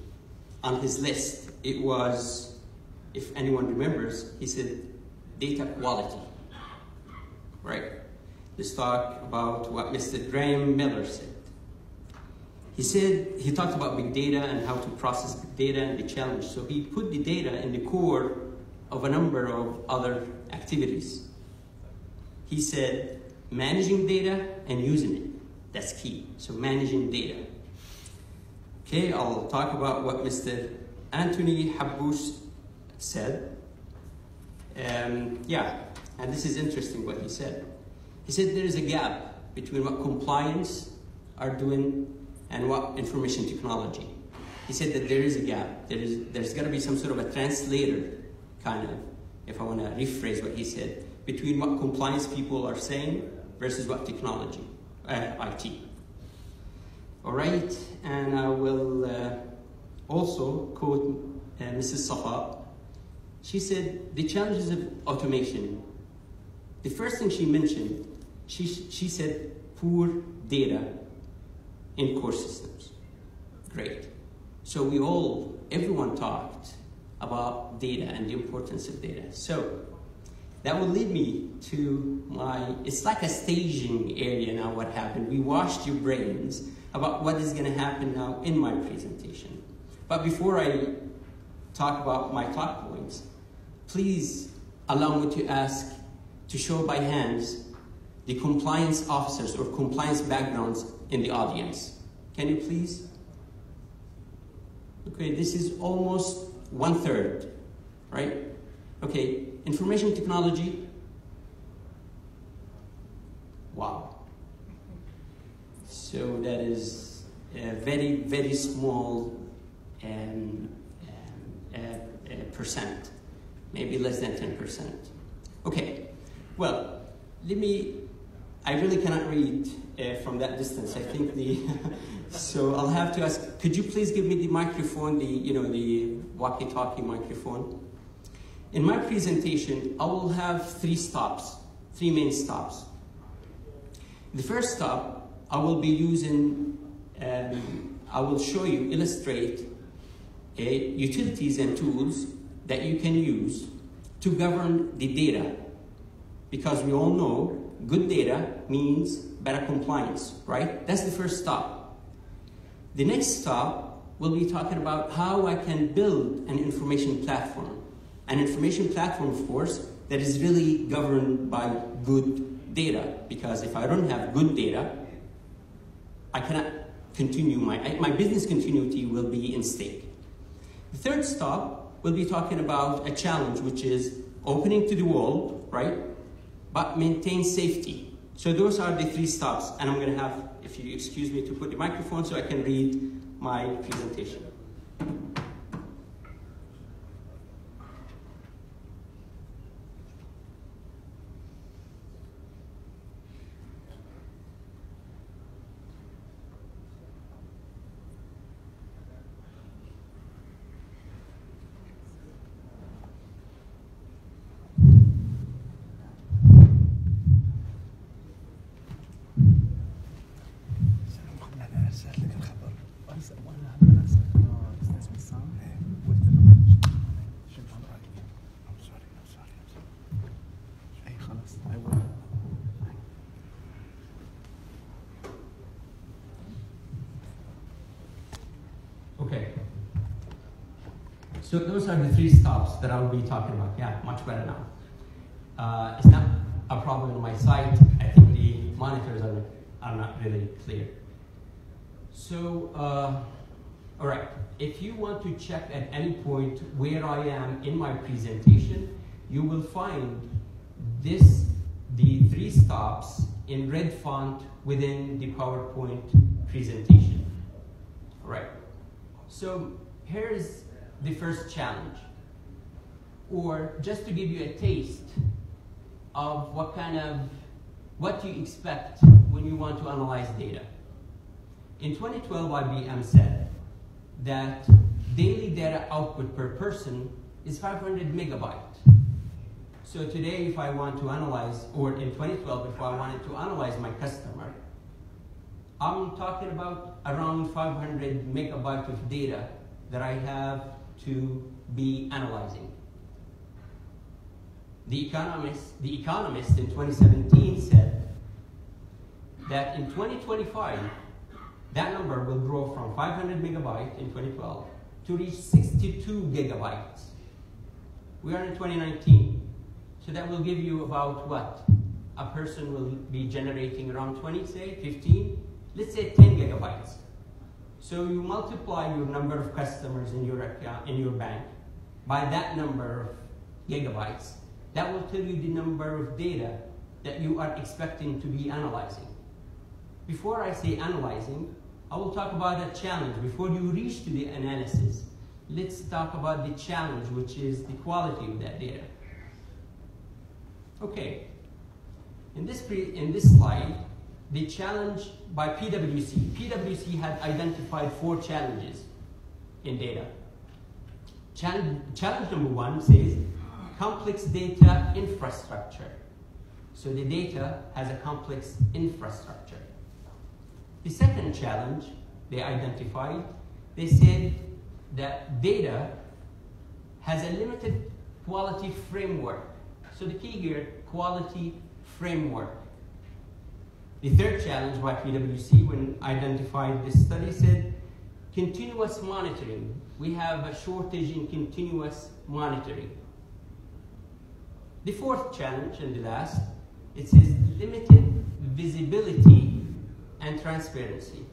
Speaker 6: on his list, it was, if anyone remembers, he said data quality, right? Let's talk about what Mr. Graham Miller said. He talked about big data and how to process big data and the challenge. So he put the data in the core of a number of other activities. He said managing data and using it, that's key. So managing data. Okay, I'll talk about what Mr. Anthony Habous said. And this is interesting what he said. He said there is a gap between what compliance are doing and what information technology. He said that there is a gap. There's got to be some sort of a translator, kind of, if I want to rephrase what he said, between what compliance people are saying versus what technology, IT. All right, and I will also quote Mrs. Safa. She said the challenges of automation. The first thing she mentioned, she said poor data in core systems. Great. So everyone talked about data and the importance of data. So that will lead me to it's like a staging area now what happened. We washed your brains about what is going to happen now in my presentation. But before I talk about my talk points, please allow me to show by hands the compliance officers or compliance backgrounds in the audience. Can you please? Okay, this is almost 1/3, right? Okay, information technology. Wow. So that is a very, very small percent, maybe less than 10%. Okay, well, let me I really cannot read from that distance. I think so I'll have to ask, could you please give me the microphone, the walkie-talkie microphone? In my presentation, I will have three main stops. The first stop, I will be using, I will illustrate utilities and tools that you can use to govern the data. Because we all know good data means better compliance, right? That's the first stop. The next stop, we'll be talking about how I can build an information platform. An information platform, of course, that is really governed by good data. Because if I don't have good data, I cannot continue, my business continuity will be in stake. The third stop, we'll be talking about a challenge, which is opening to the world, right? But maintain safety. So those are the three stops. And I'm going to have, if you excuse me, to put the microphone so I can read my presentation. Okay. So those are the three stops that I'll be talking about. Yeah, much better now. It's not a problem on my site. I think the monitors are not really clear. So, all right. If you want to check at any point where I am in my presentation, you will find the three stops in red font within the PowerPoint presentation. All right. So here's the first challenge, or just to give you a taste of what you expect when you want to analyze data. In 2012, IBM said that daily data output per person is 500 megabytes. So today, if I want to analyze, or in 2012, if I wanted to analyze my customer, I'm talking about around 500 megabytes of data that I have to be analyzing. The Economist in 2017 said that in 2025, that number will grow from 500 megabytes in 2012 to reach 62 gigabytes. We are in 2019, so that will give you about what? A person will be generating around 20, say, 15, let's say 10 gigabytes. So you multiply your number of customers in your account, in your bank, by that number of gigabytes. That will tell you the number of data that you are expecting to be analyzing. Before I say analyzing, I will talk about a challenge. Before you reach to the analysis, let's talk about the challenge, which is the quality of that data. Okay, in this slide, the challenge by PwC. PwC had identified 4 challenges in data. Challenge number 1 says complex data infrastructure. So the data has a complex infrastructure. The second challenge they identified, they said that data has a limited quality framework. So the key here, quality framework. The third challenge by PwC, when identified this study, said continuous monitoring. We have a shortage in continuous monitoring. The fourth challenge, and the last, it says limited visibility and transparency.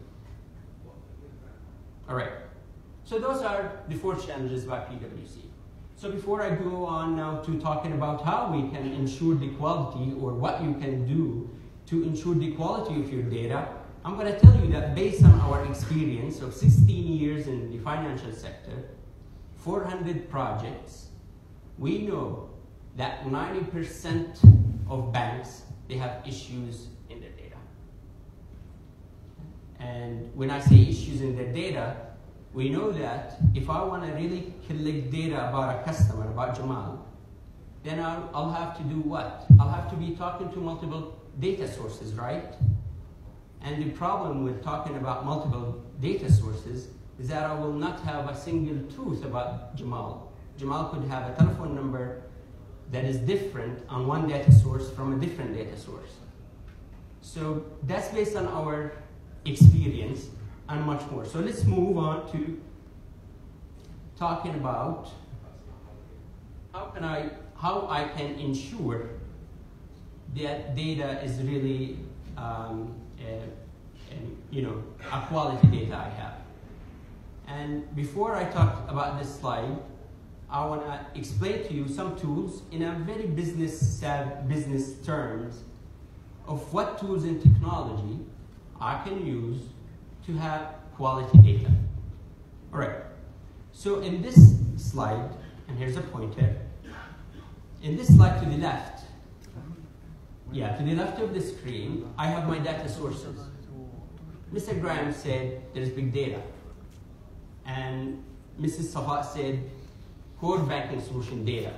Speaker 6: All right, so those are the 4 challenges by PwC. So before I go on now to talking about how we can ensure the quality, or what you can do to ensure the quality of your data, I'm going to tell you that based on our experience of 16 years in the financial sector, 400 projects, we know that 90% of banks, they have issues in their And when I say issues in the data, we know that if I want to really collect data about a customer, about Jamal, then I'll have to do what? I'll have to be talking to multiple data sources, right? And the problem with talking about multiple data sources is that I will not have a single truth about Jamal. Jamal could have a telephone number that is different on one data source from a different data source. So that's based on our experience and much more. So let's move on to talking about how I can ensure that data is really a quality data I have. And before I talk about this slide, I want to explain to you some tools in a very business terms of what tools and technology I can use to have quality data. All right. So in this slide, and here's a pointer, in this slide to the left, to the left of the screen, I have my data sources. Mr. Graham said there's big data. And Mrs. Safa said core banking solution data.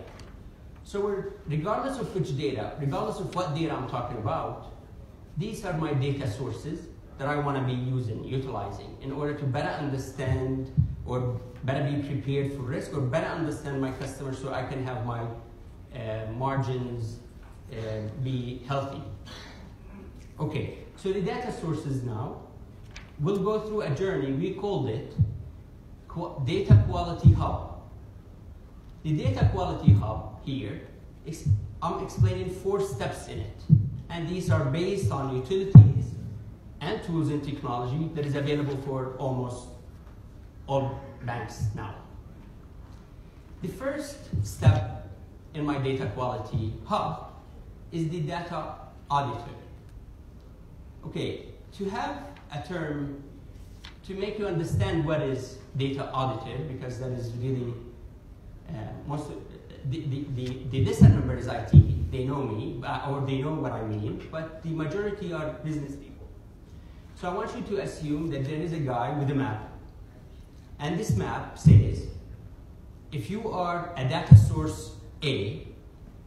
Speaker 6: So regardless of which data, regardless of what data I'm talking about, these are my data sources that I want to be utilizing in order to better understand or better be prepared for risk or better understand my customers so I can have my margins be healthy. Okay, so the data sources now will go through a journey. We called it Data Quality Hub. The Data Quality Hub here, I'm explaining 4 steps in it. And these are based on utilities and tools and technology that is available for almost all banks now. The first step in my Data Quality Hub is the data auditor. Okay, to have a term to make you understand what is data auditor, because that is really the listener number is IT. They know me, or they know what I mean, but the majority are business people. So I want you to assume that there is a guy with a map, and this map says, if you are a data source A,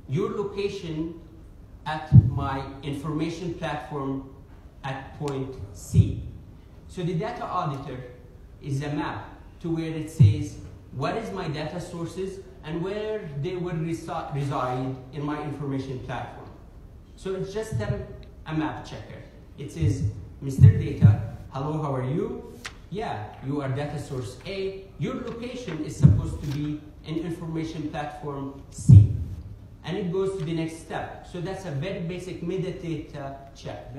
Speaker 6: your location at my information platform at point C. So the data auditor is a map to where it says, what is my data sources and where they would reside in my information platform. So it's just a map checker. It says, Mr. Data, hello, how are you? Yeah, you are data source A. Your location is supposed to be in information platform C. And it goes to the next step. So that's a very basic metadata check.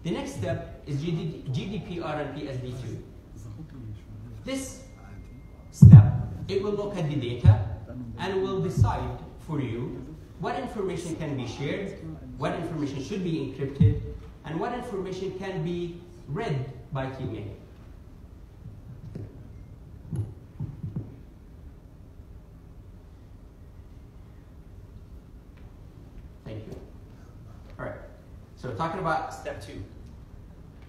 Speaker 6: The next step is GDPR and PSD2. This step, it will look at the data and will decide for you what information can be shared, what information should be encrypted, and what information can be read by teammate. Thank you. All right. So talking about step 2.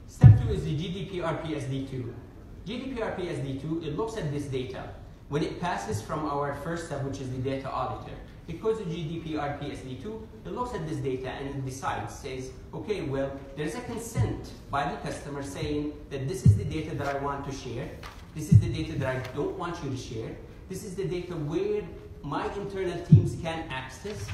Speaker 6: Step 2 is the GDPR PSD2. GDPR PSD2, it looks at this data. When it passes from our first step, which is the data auditor, it goes to GDPR PSD2, it looks at this data and it decides, says, okay, well, there's a consent by the customer saying that this is the data that I want to share, this is the data that I don't want you to share, this is the data where my internal teams can access,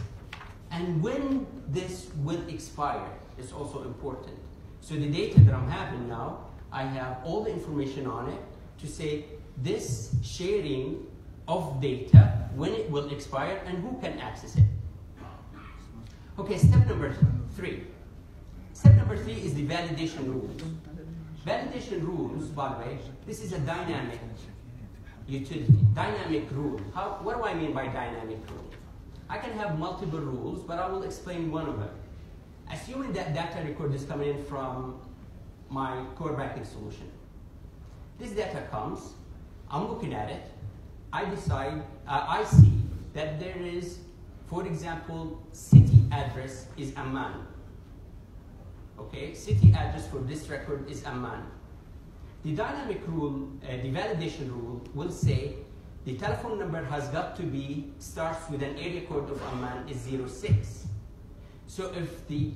Speaker 6: and when this will expire is also important. So the data that I'm having now, I have all the information on it to say this sharing of data, when it will expire, and who can access it. Okay, step number 3. Step number 3 is the validation rules. Validation rules, by the way, this is a dynamic utility, dynamic rule. What do I mean by dynamic rule? I can have multiple rules, but I will explain one of them. Assuming that data record is coming in from my core banking solution. This data comes, I'm looking at it, I decide, I see that there is, for example, city address is Amman. Okay, city address for this record is Amman. the dynamic rule, the validation rule, will say the telephone number has got to be, starts with an area code of Amman is 06. So if the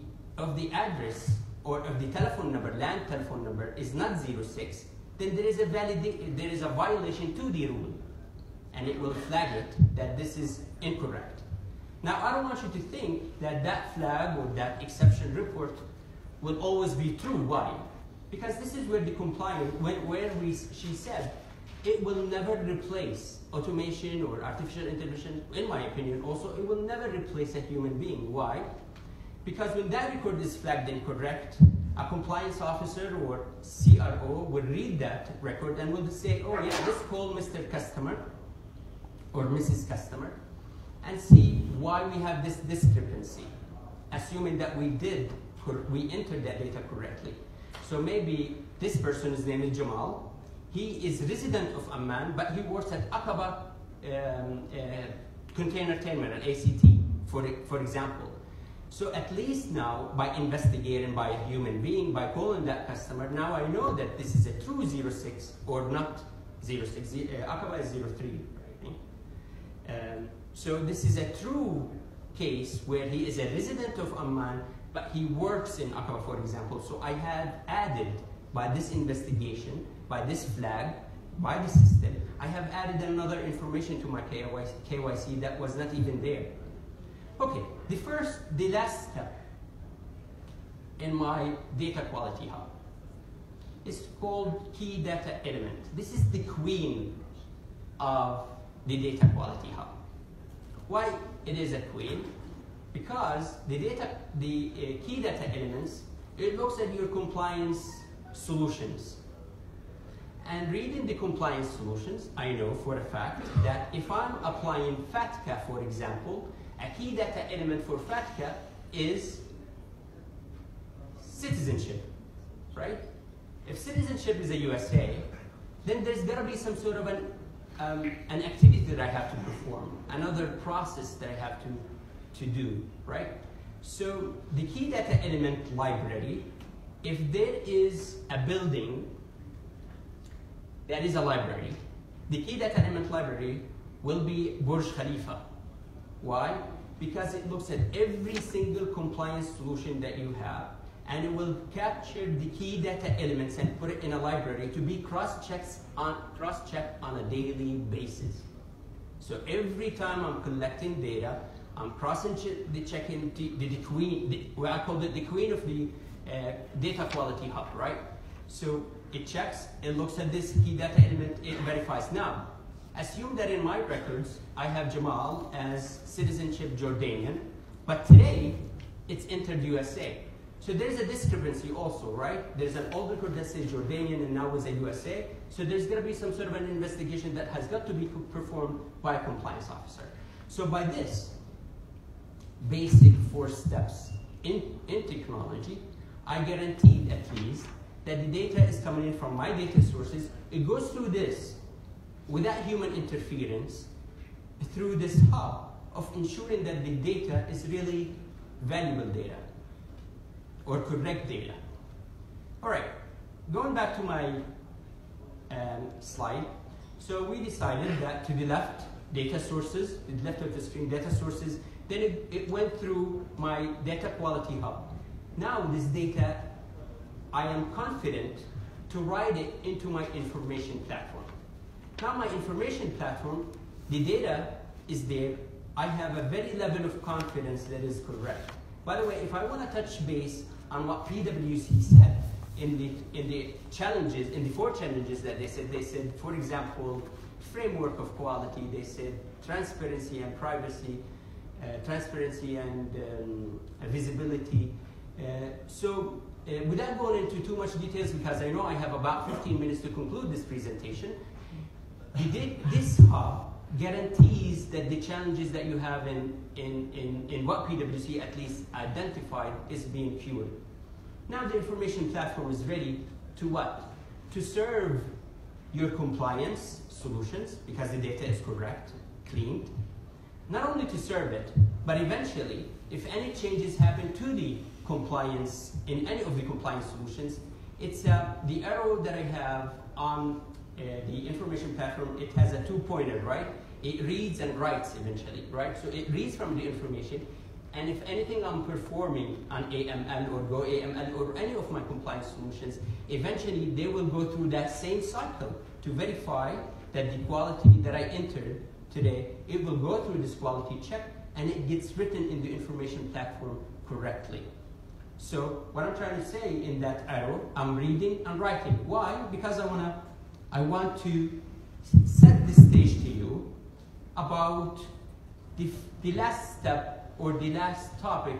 Speaker 6: address or if the telephone number, land telephone number is not 06, then there is a violation to the rule, and it will flag it that this is incorrect. Now, I don't want you to think that that flag or that exception report will always be true. Why? Because this is where the compliance, she said, it will never replace automation or artificial intelligence. In my opinion, also, it will never replace a human being. Why? Because when that record is flagged incorrect, a compliance officer or CRO will read that record and will say, oh yeah, let's call Mr. Customer or Mrs. Customer and see why we have this discrepancy, assuming that we entered that data correctly. So maybe this person's name is Jamal. He is resident of Amman, but he works at Aqaba Container Terminal, ACT, for example. So at least now, by investigating by a human being, by calling that customer, now I know that this is a true 06 or not 06. Aqaba is 03. So this is a true case where he is a resident of Amman, but he works in Aqaba, for example. So I have added, by this investigation, by this flag, by the system, I have added another information to my KYC that was not even there. Okay, the last step in my data quality hub is called key data element. This is the queen of the data quality hub. Why it is a queen? Because the key data elements, it looks at your compliance solutions. And reading the compliance solutions, I know for a fact that if I'm applying FATCA, for example, a key data element for FATCA is citizenship, right? If citizenship is a USA, then there's got to be some sort of an activity that I have to perform, another process that I have to do, right? So the key data element library, if there is a building that is a library, the key data element library will be Burj Khalifa. Why? Because it looks at every single compliance solution that you have, and it will capture the key data elements and put it in a library to be cross-checked on a daily basis. So every time I'm collecting data, I'm checking the queen, well, I call it the queen of the data quality hub, right? So it checks, it looks at this key data element, it verifies. Now, assume that in my records, I have Jamal as citizenship Jordanian, but today, it's entered USA. So there's a discrepancy also, right? There's an old record that says Jordanian and now is a USA. So there's going to be some sort of an investigation that has got to be performed by a compliance officer. So by this basic 4 steps in technology, I guaranteed at least that the data is coming in from my data sources. It goes through this without human interference through this hub of ensuring that the data is really valuable data or correct data. All right, going back to my slide. So we decided that to the left, data sources, the left of the screen, data sources, then it went through my data quality hub. Now this data, I am confident to write it into my information platform. Now my information platform, the data is there. I have a very level of confidence that is correct. By the way, if I want to touch base on what PwC said in the challenges, in the 4 challenges that they said, for example, framework of quality, they said transparency and privacy, transparency and visibility. Without going into too much details, because I know I have about 15 minutes to conclude this presentation, this hub guarantees that the challenges that you have in what PwC at least identified is being cured. Now the information platform is ready to what? To serve your compliance solutions, because the data is correct, cleaned. Not only to serve it, but eventually, if any changes happen to the compliance in any of the compliance solutions, It's the arrow that I have on the information platform. It has a two-pointer, right? It reads and writes eventually, right? So it reads from the information, and if anything I'm performing on AML or Go AML or any of my compliance solutions, eventually they will go through that same cycle to verify that the quality that I entered today, it will go through this quality check and it gets written in the information platform correctly. So what I'm trying to say in that arrow, I'm reading and writing. Why? Because I want to set the stage to you about the last step or the last topic,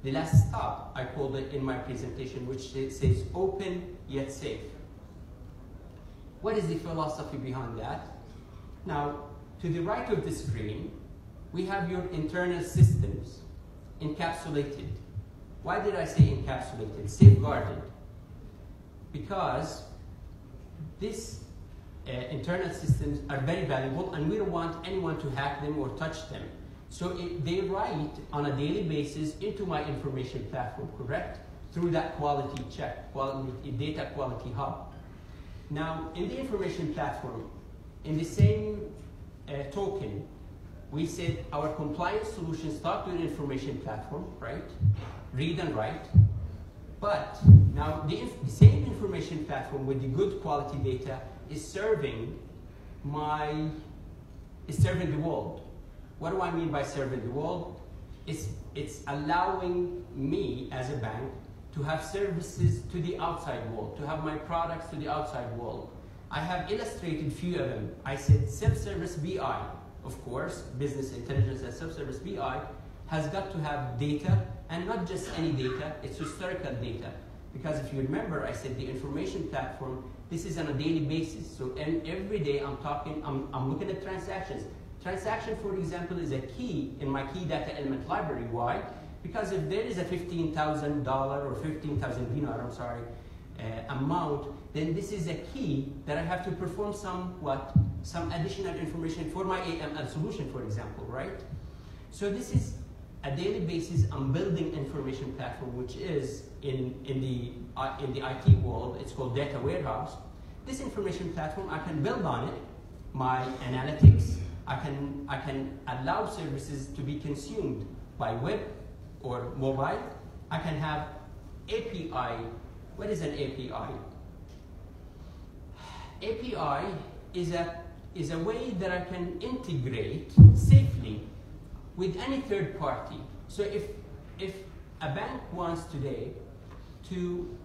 Speaker 6: the last stop, I called it in my presentation, which says open yet safe. What is the philosophy behind that? Now, to the right of the screen, we have your internal systems encapsulated. Why did I say encapsulated? Safeguarded. Because these internal systems are very valuable and we don't want anyone to hack them or touch them. So they write on a daily basis into my information platform, correct? Through that quality check, data quality hub. Now, in the information platform, in the same token, we said our compliance solutions talk to the information platform, right? Read and write. But now the same information platform with the good quality data is serving the world. What do I mean by serving the world? It's allowing me as a bank to have services to the outside world, to have my products to the outside world. I have illustrated few of them. I said self-service BI, of course, business intelligence and self-service BI has got to have data, and not just any data, it's historical data. Because if you remember, I said the information platform, this is on a daily basis. So every day I'm looking at transactions. Transaction, for example, is a key in my key data element library. Why? Because if there is a $15,000 or 15,000 dinar, amount, then this is a key that I have to perform some additional information for my AML solution, for example, right? So this is a daily basis. I'm building information platform, which is in the IT world, it's called data warehouse. This information platform, I can build on it my analytics. I can allow services to be consumed by web or mobile. I can have API. What is an API? API is a way that I can integrate safely with any third party. So if a bank wants today to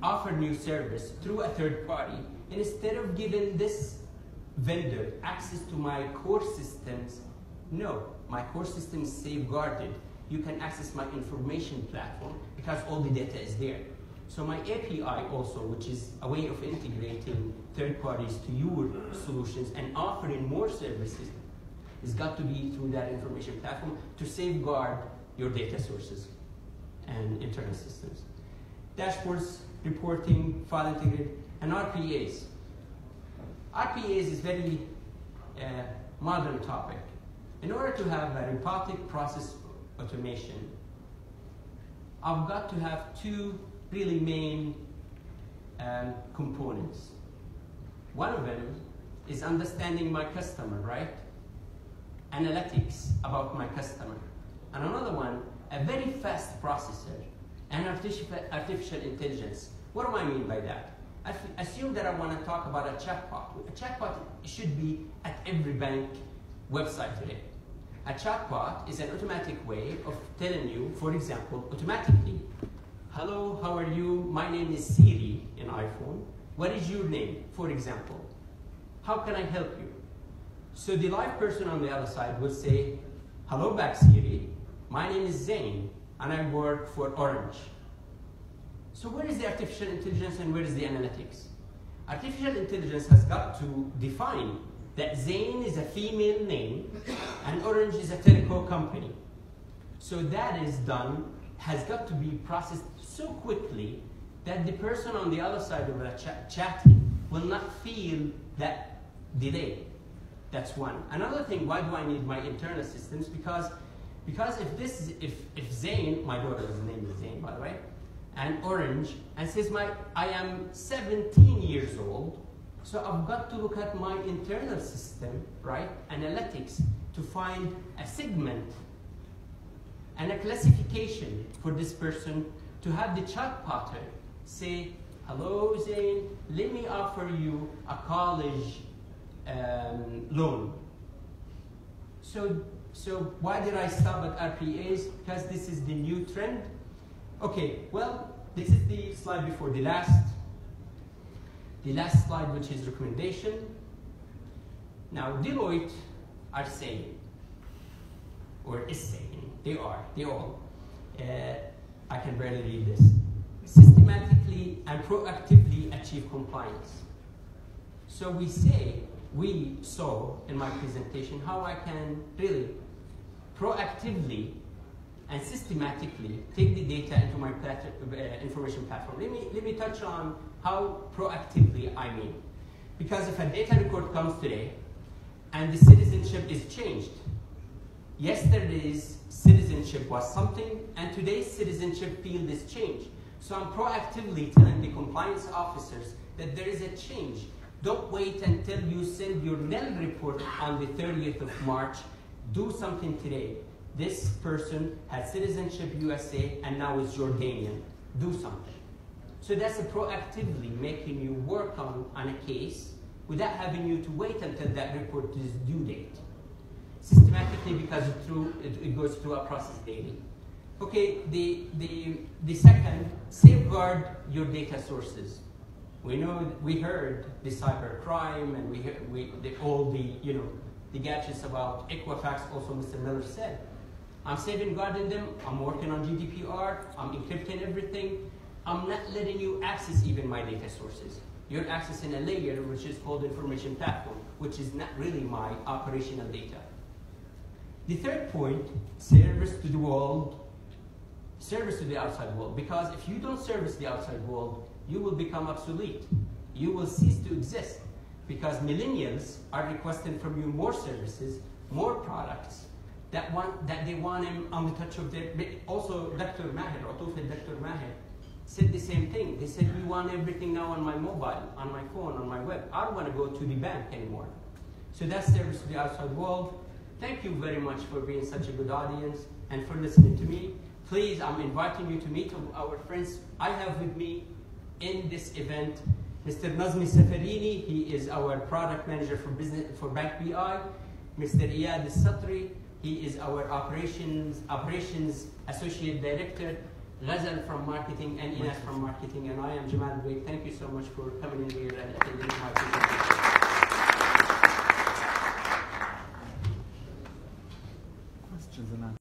Speaker 6: offer new service through a third party, instead of giving this vendor access to my core systems, no, my core system is safeguarded. You can access my information platform because all the data is there. So my API also, which is a way of integrating third parties to your solutions and offering more services, has got to be through that information platform to safeguard your data sources and internal systems. Dashboards, reporting, file integrity, and RPAs. RPAs is very modern topic. In order to have a robotic process automation, I've got to have two really main components. One of them is understanding my customer, right? Analytics about my customer. And another one, a very fast processor and artificial intelligence. What do I mean by that? Assume that I want to talk about a chatbot. A chatbot should be at every bank website today. A chatbot is an automatic way of telling you, for example, automatically, hello, how are you? My name is Siri in iPhone. What is your name, for example? How can I help you? So the live person on the other side will say, hello back Siri, my name is Zain, and I work for Orange. So where is the artificial intelligence and where is the analytics? Artificial intelligence has got to define that Zain is a female name and Orange is a telco company. So that is done, has got to be processed so quickly that the person on the other side of the chatting will not feel that delay. That's one. Another thing, why do I need my internal systems? Because if Zain, my daughter's name is Zain, by the way, and orange and says, I am 17 years old, so I've got to look at my internal system, right, analytics, to find a segment and a classification for this person, to have the chatbot say, hello, Zain, let me offer you a college loan. So why did I stop at RPAs? Because this is the new trend. Okay, well, this is the slide before the last slide, which is recommendation. Now, Deloitte are saying, or is saying, they all, I can barely read this, systematically and proactively achieve compliance. So we saw in my presentation how I can really proactively and systematically take the data into my information platform. Let me touch on how proactively I mean. Because if a data record comes today and the citizenship is changed, yesterday's citizenship was something and today's citizenship field is changed. So I'm proactively telling the compliance officers that there is a change. Don't wait until you send your NEL report on the 30th of March. Do something today. This person had citizenship USA and now is Jordanian. Do something. So that's proactively making you work on a case without having you to wait until that report is due date. Systematically, because it goes through a process daily. Okay, the second, safeguard your data sources. We heard the cybercrime and all the gadgets about Equifax. Also, Mr. Miller said, I'm safeguarding them. I'm working on GDPR. I'm encrypting everything. I'm not letting you access even my data sources. You're accessing a layer which is called information platform, which is not really my operational data. The third point, service to the world, service to the outside world. Because if you don't service the outside world, you will become obsolete. You will cease to exist. Because millennials are requesting from you more services, more products, that they want them on the touch of their... Also, Dr. Maher said the same thing. They said, we want everything now on my mobile, on my phone, on my web. I don't want to go to the bank anymore. So that's service to the outside world. Thank you very much for being such a good audience and for listening to me. Please, I'm inviting you to meet our friends. I have with me in this event Mr. Nazmi Safarini. He is our product manager for Bank BI. Mr. Iyad Al-Satri. He is our operations associate director. Ghazal from marketing and Inas from marketing. And I am Jamal Bey. Thank you so much for coming in here and attending my presentation.
Speaker 7: Questions and answers.